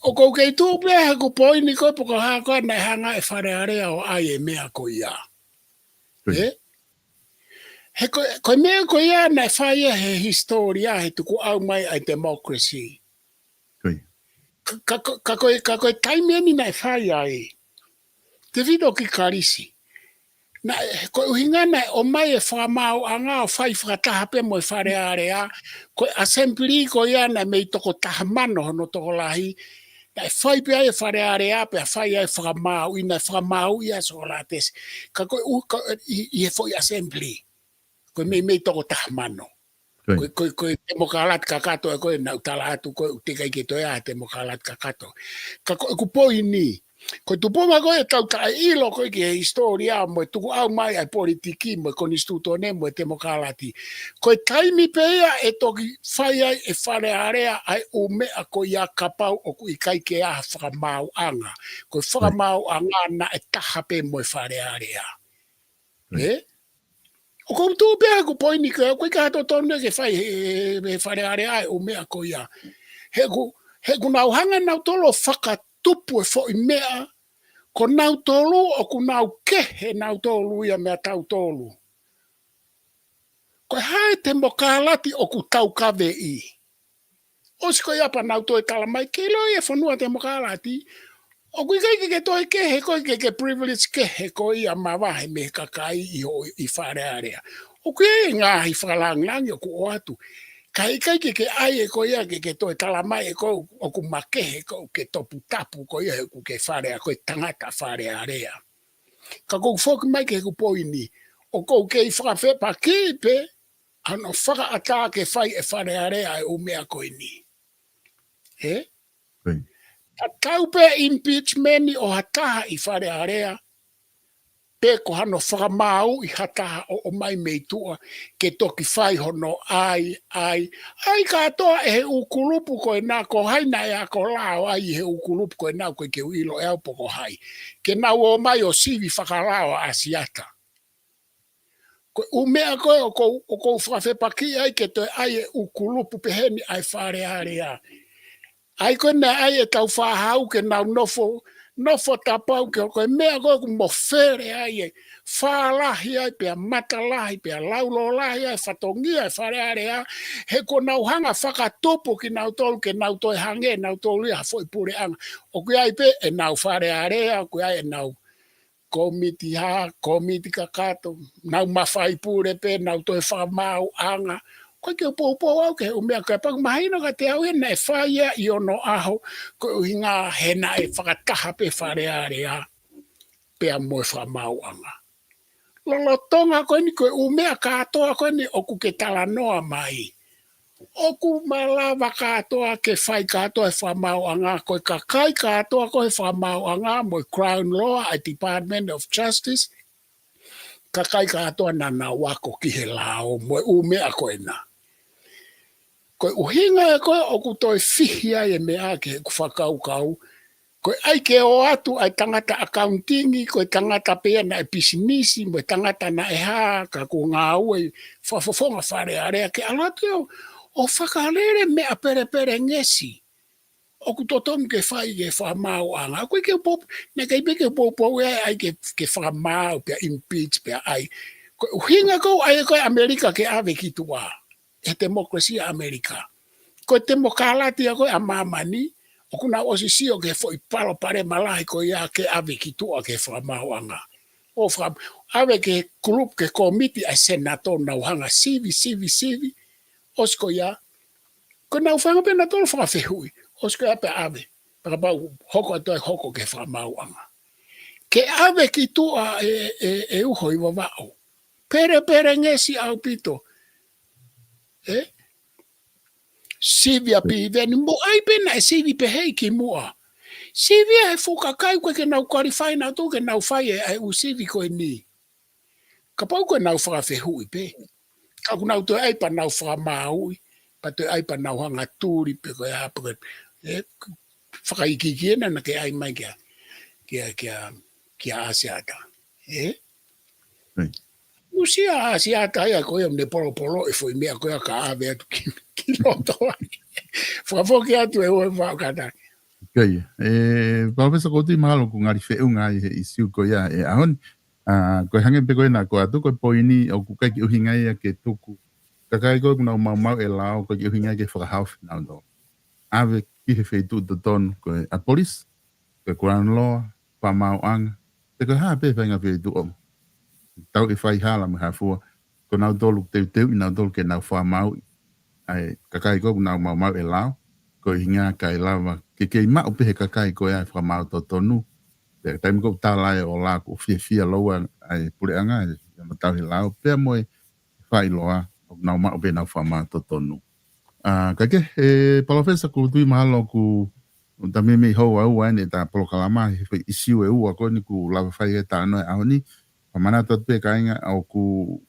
O kou kei tū pēhe ku poini koe poko hākoa nei hanga e whare area o ai e mea ko ia. He koe mea ko ia nei whaia he historia he tuku au mai ai democracy. Ka koe taimieni nei whaia e. Te vido ki karisi. Na koe uhingana o mai e whamau a ngā o whai whakataha pe mo e whare area. Koe assembly ko ia nei mei toko tahamano hono toko lahi. Na e whai pe ai e whare area pe a whai ai whakamau i nei whakamau i a so la tesi. Ka koe i he whai assembly. Koe mei toko tahamano. Koe demokalat kakato e koe na utala atu koe utika i ke toi a demokalat kakato. Ka koe kupoi ni. Koe tupoma koe tau tae ilo koe ki he historia mo e tuku au mai ai politiki mo e konistutone mo e demokalati. Koe taimi peia e toki whai ai e whare area ai o mea ko ia kapau o ku ikai ke aha whakamau anga. Koe whakamau anga na e taha pe mo e whare area. O kou tū pēha ku poini koe, koe ka hato tonu ke whai he whare area ai o mea ko ia. He ku nau hanga nau tolo whakatupu e fo i mea, ko nau tolu o ku nau kehe nau tolu ia mea tau tolu. Koe hae te mokalati o ku tau kawe i. Osi koe apa nau toi tala mai, ke loi e whanua te mokalati, o kui kai ke toi kehe, koe ke privilege kehe ko ia mawahe me kakai i whare area. O kui e ngāhi whakalangi o ku o atu. Kai ke ai e ko ia ke toi tala mai e ko o ku makehe ko ke topu tapu ko ia ku ke whare ko tangata whare area. Ka kou whoki mai ke ku poini, o kou ke i whakawhepa kipe, ano whaka ata ke whai e whare area e o mea koe ni. Tau pe impeachment o hataha I whare area, pe ko hano whakamau I hataha o mai meitua, ke toki whai hono ai katoa e he ukulupu koe nā ko haina e a ko lao ai he ukulupu koe nā koe ke uilo e au poko hai. Ke nau o mai o sivi whakalao a siata. Koe umea koe o kou whawhepaki ai ke toi ai e ukulupu peheni ai whare area. Ai koe nea ai e tau whahau ke nau nofo tapau ke koe mea koe ku mofere ai e whalahi ai pia matalahi pia laulo lahi ai whatongia e whare area he ko nau hanga whakatopo ki nau tolu ke nau toi hange nau tolu ia foi pure anga o kui ai pe e nau whare area o kui ai e nau komiti kakato nau mawhai pure pe nau toi whamau anga koe ke upo au ke umea koe pang mahina ka te au hena e whaia I ono aho koe uhinga hena e whakataha pe whare area pe a moe whamau anga. Lolotonga koe ni koe umea katoa koe ni oku ke tala noa mai. Oku malawa katoa ke whai katoa e whamau anga koe kakai katoa koe whamau anga moe Crown Law a Department of Justice kakai katoa nana wako ki he lao moe umea koe na. Koe uhinga e koe oku toi fihia e mea ke ku whakaukau. Koe ai ke o atu ai tangata accountingi, koe tangata pea na e pisinisi, moe tangata na e haa, ka ku ngā ue, whafofonga whare area ke alatu o whakarere mea pere ngesi. Oku totomu ke whai ke whamau anga. Koe ke pop, ne kei pe ke popo ai ke whamau pia impeach pia ai. Koe uhinga kou ai koe Amerika ke ave ki tua. E demokrasia Amerika. Koe demokralati a koe a mamani, o kuna osisio ke foi palo pare malahi koe ia ke ave ki tua ke whamauanga. O wham, ave ke group ke komiti a senato nau hanga sivi, osko ia, ko nau whanga pe natolo whawhehui, osko ia pe ave, pakapau hoko atoi hoko ke whamauanga. Ke ave ki tua e uho I wawao. Pere ngesi au pito, Sivia piveni mo ai pena e sivi pe hei ki mua. Sivia e fuka kai koe ke nau qualify na tu ke nau fai e u sivi koe ni. Ka pau koe nau whaka hui pe. Ka ku nau toi ai pa nau whaka maui. Pa toi ai pa nau hanga tūri pe koe hapa koe. Whaka ikikiena na ke ai mai kia asiata. Usia asiata ia koe am ne polo e foi mea koe ka ave atu ki loto ai. Whakafoki atu e oi whakata. Kai, palofesa kouti mahalo ku ngari whiunga I isiu ko ia e ahon, koe hange pe koe nā koe atu koe poini o ku kai ki uhinga ia ke tuku. Kakai koe kuna mau e lao koe ki uhinga ke whakahauwhi nau do. Ave ki he wheitu to tonu koe a polis, koe Crown Law, pa mau anga. Te koe haa pe whainga wheitu o. Tau e whai hala me hafua. Ko nau tolu teu I nau tolu ke nau wha mau. Ai kakai koe kuna mau e lao. Ko hinga kai lava ke ma o pe kakai ko ai fra mau to tonu pe taim ko tala o la ko fia loa ai pure anga ya matau hi lao pe moi fai loa na ma o pe na fra mau to tonu ka ke palofesa ku tui mahalo ku ta me ho au ai ne ta polo kalama hi isiu e u ko ni ku lava fai ta no a ni mana to pe kainga au ku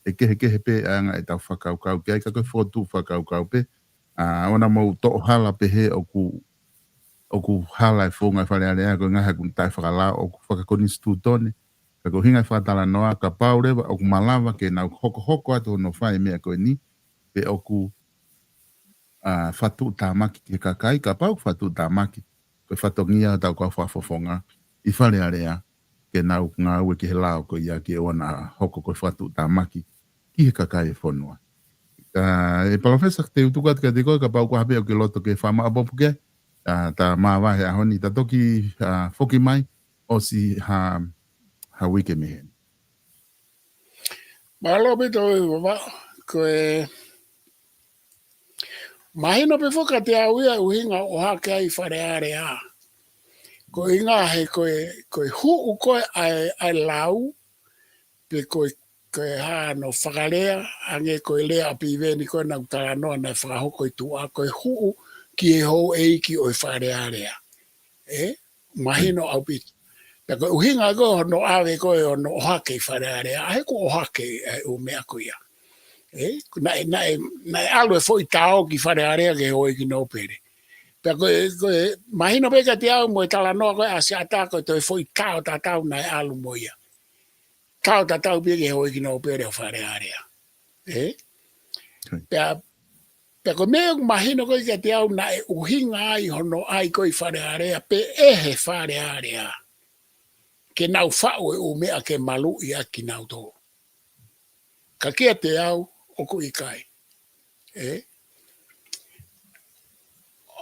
e ke pe anga e ta fakau kau ke ka ko fotu fakau kau pe ona mo to hala pe he o ku hala e fonga fale ale ko nga ku tai fala o ku faka koni stutone ka ko hinga fa tala noa ka paure o ku malava ke na hoko ato no fai me ko ni pe o ku fatu tamaki ke kakai ka pau fatu tamaki ko fatongia ta ko fa fofonga I fale ale ke na nga we ke la ko ya ke ona hoko ko fatu tamaki ki kakai fonua. E palofesa te utukat ka diko ka pau ko habe o ke loto ke fama abopuke ta mawa he ahoni ta toki foki mai o si ha wike me. Malo bito wa ko mahino pe foka te au ia uhinga o hake ai whare area. Ko inga he koe hu koe ai lau pe koe ha no whakarea ange koe lea api veni koe nau tala noa na whakahoko I tua koe hu ki e hou eiki o I whare area. mahino au pit. Peko uhinga ko no ave ko no hake whareare, ahe ko o hake o mea kuia. Na alwe foi tao ki wharearea ke hoi ki no pere. Peko mahino peka te au mo tala noa koe a se atako toi foi tao tatau na alu moia. Tao tatau peke hoi ki no pere o wharearea. Peko mea mahino koe ka te au na uhinga ai hono ai koe wharearea pe ehe wharearea. Ke nau whao e o mea ke malu i aki nau tō. Ka kia te au, oku i kai.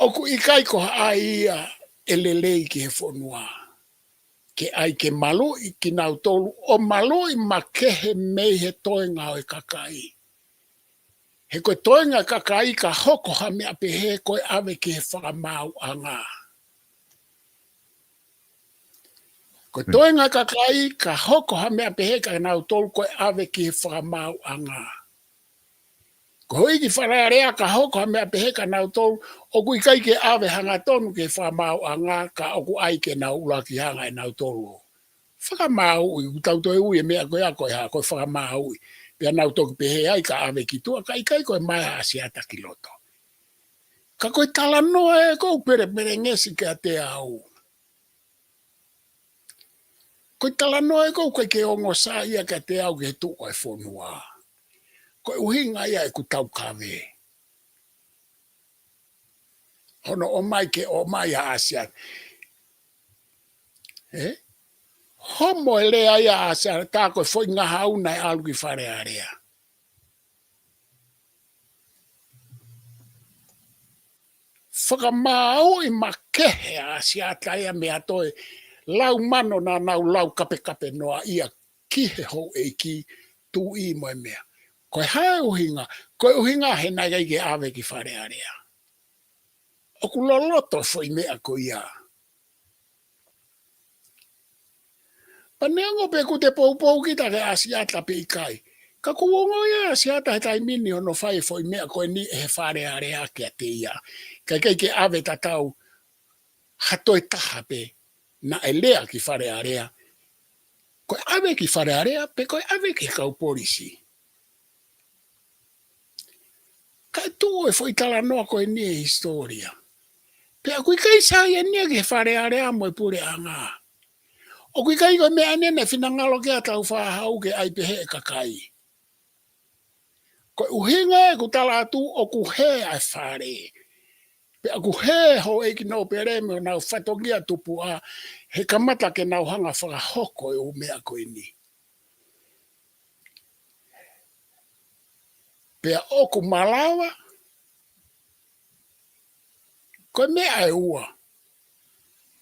Oku i kai ko ai ia e lelei ki he whanua. Ke ai ke malu i ki nau tōlu, o malu i ma kehe mei he toenga o e kakai. He koe toenga kakai ka hoko ha mea pe he koe ave ki he whakamau a ngā. Ko toenga kakai ka hoko ha mea pehe ka nau tolu koe ave ki he whakamau a ngā. Ko hoi ki wharearea ka hoko ha mea pehe ka nau tolu o kui kai ke ave hanga tonu ki he whakamau a ngā ka oku ai ke nau ula ki hanga e nau tolu. Whakamau ui, utau toi ui e mea koe a koe ha koe whakamau ui. Pea nau toki pehe ai ka ave ki tua kai kai koe mai a asiata ki loto. Ka koe tala noa e kou pere ngesi ke a te au. Koe tala noa e kou koe ke ongo sa ia ka te au ke tu koe whanua. Koe uhinga ia e ku tau kawe. Hono o mai ke o mai a asia. Homo e lea ia asia tā koe foi ngaha una e alu ki whare area. Whakamau i makehe asia taia mea toi lau mano na nau lau kape kape noa ia ki he hou e ki tu i moe mea. Koe hae uhinga he nai ke ave ki whare area. O ku loloto foi mea ko ia. Paneango pe ku te pou kita ke asiata pe ikai. Ka kuongo ia asiata he tai mini ono whai foi mea koe ni he whare area ki a te ia. Kai ke ave tatau hatoi taha pe. Na e lea ki whare area. Koe ave ki whare area, pe koe ave ki kau polisi. Kai tū e whoi tala noa koe ni e historia. Pe a kui kai sa ia ni ki whare area mo e pure a ngā. O kui kai koe mea nene whina ngalo ke a tau whahau ke ai pehe e kakai. Koe uhinga e ku tala atu o ku he ai whare. Pe aku he ho e ki nau pere me o nau whatongia tupu a he kamata ke nau hanga whakahoko e o mea koe ni. Pe a oku malawa, koe mea e ua.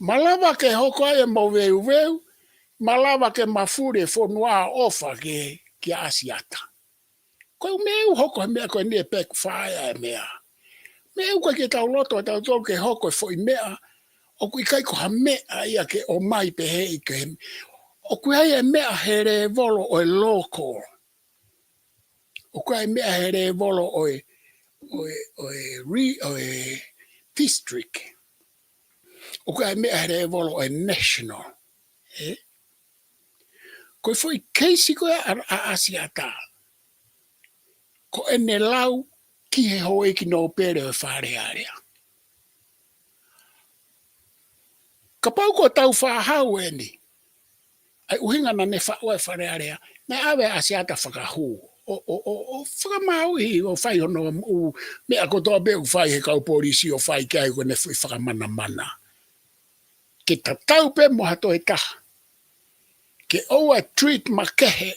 Malawa ke hoko ai e mau veu, malawa ke mafure whanua ofa ke asiata. Koe meu hoko he mea koe ni e peku whaia e mea. Meu koe ke tau loto e tau tau ke hoko e foi mea, o kui kai ko ha mea ia ke o mai pehe i ke he. O kui ai e mea here volo o e local. O kui ai mea here volo o e district. O kui ai mea here volo o e national. Koe foi keisi koe a asiata. Ko ene lau ki he hoe ki no pere o whare area. Ka pau ko tau whahau e ni. Ai uhinga na ne whaua e whare area. Na awe asiata whakahu. O whakamau i o whai hono mea ko toa beu whai he kau polisi o whai kai ko ne whi whakamana mana. Ke ta tau pe moha to e taha. Ke oua treat makehe.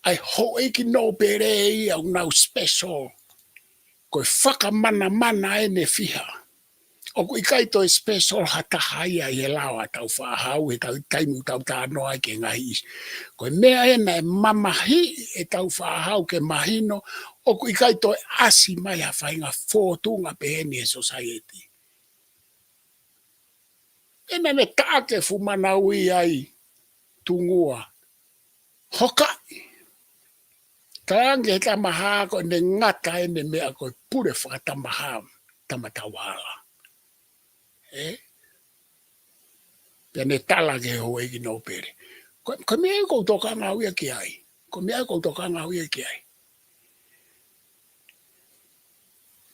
Ai ho eki no pere i au nau special. Koe whakamana mana e ne whiha. O kui kai toi special hataha ia i he lawa tau whahau e tau taimu tau tānoa ke ngahi. Koe mea e na e mamahi e tau whahau ke mahino. O kui kai toi asi mai a whainga fōtunga peheni e society. E na me tāke fumana ui ai tungua. Hokai. Tānge he tamaha ko ne ngata e ne mea koe pure whakatamaha tamatawala. Pia ne tala ke ho e ki no pere. Ko mea ko toka ngau ia ki ai. Ko mea ko toka ngau ia ki ai.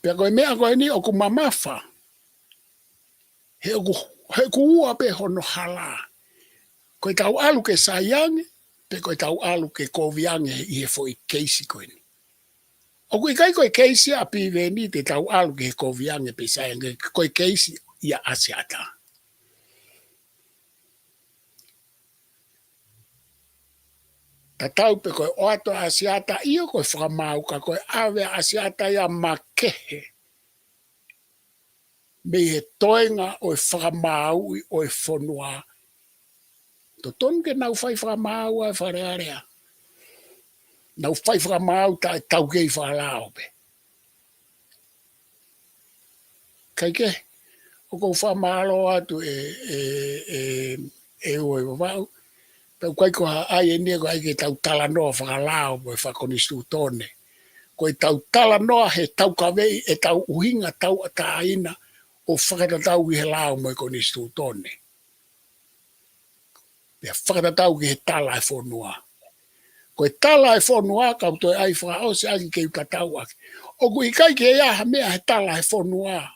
Pia ko mea ko ni o ku mamafa. He ku ua pe hono hala. Ko tau alu ke sayange, pe ko tau alu ke koviange i he foi keisi ko ni. O ku kai ko keisi a pi veni te tau alu ke koviange pe sayange ko keisi ia asiata. Tatau pe koe oato asiata iyo koe whakamau ka koe awe asiata ia makehe. Me he toenga oe whakamau i oe whanua. To tonke nau whai whakamau ai wharearea. Nau whai whakamau tai tau kei whalao pe. Kai ke, o kou whamalo atu e oe wawau. Pau kai ko ai e nia ko ai ke tau tala noa whakalao mo e whakonistu tone. Ko e tau tala noa he tau kawei e tau uhinga tau ataina o whakatatau ki he lao mo e konistu tone. Pea whakatatau ki he tala e whonua. Ko e tala e whonua kau toi ai whakao se aki ke ukatau aki. O ku i kai ke ia mea he tala e whonua.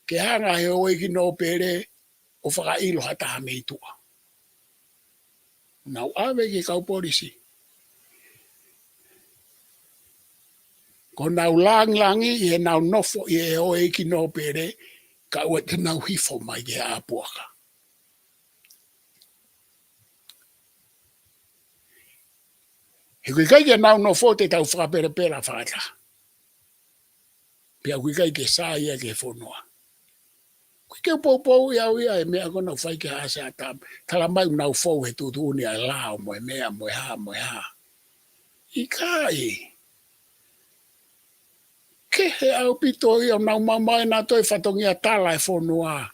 Ke hanga he oe ki no pere o whakailo hata ha meitua. Nau awe ki kau polisi. Ko nau langi i he nau nofo i he oe ki no pere ka ua te nau hifo mai ke apuaka. He kui kai ke nau nofo te tau whakapere pera whakata. Pia kui kai ke saa ia ke whonua. Kui ke poupou iau ia e mea kona whai ke hasa atam. Tala mai nau fou he tutuni a lao mo e mea mo e ha. I kai. Ke he au pito i au nau mamai na toi whatongia tala e whonua.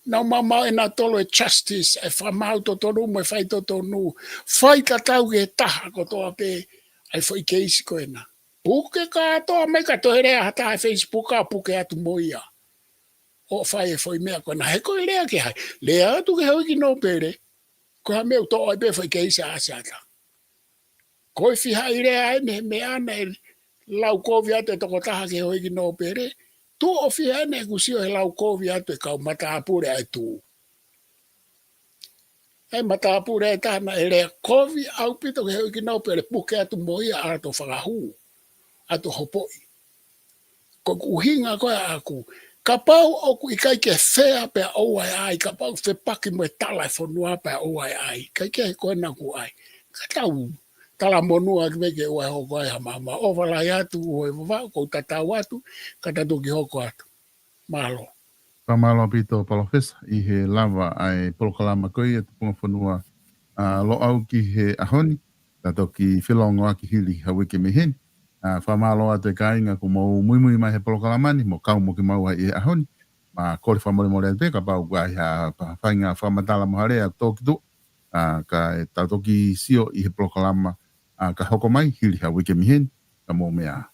Nau mamai na tolo e justice e whamau to tonu mo e whai to tonu. Whai ka tau ke taha ko toa pe ai whai keisi ko ena. Puke ka toa me ka toherea hata e Facebook a puke atu moia. O whai e whai mea ko na he koe rea ke hai. Lea atu ke hoi ki no pere. Ko ha meu toa e pe whai keisi a asiata. Koe whiha i rea ene me ana e lau kovi atu e toko taha ke hoi ki no pere. Tu o whiha ene e kusio he lau kovi atu e kau mataapure ai tu. E mataapure e tahana e rea kovi au pito ke hoi ki no pere puke atu moia ato whakahu. Ato hopoi. Ko uhinga koe aku. Ka pau o ku i kai ke whea pe au ai. Ka pau whe paki mo e tala e whanua pe au ai. Kai ke koe na ku ai. Ka tau. Tala monua ki meke ua hoko ai hamama. O walai atu ue wawau kou tatau atu. Ka tatu ki hoko atu. Mahalo. Pamalo pito palofesa i he lava ai polokalama koe e tupunga whanua lo au ki he ahoni. Tato ki whilongo aki hili hawe ke mehen. Whamalo atu e kāinga ko mau muimui mai he polokalamani mo kau mo ki mau hai e ahoni. Ma kore whamore more ate ka pau kai ha whainga whamatala moharea tōki tu. Ka e tatoki sio i he polokalama ka hoko mai hili hawe ke mehen ka mō mea.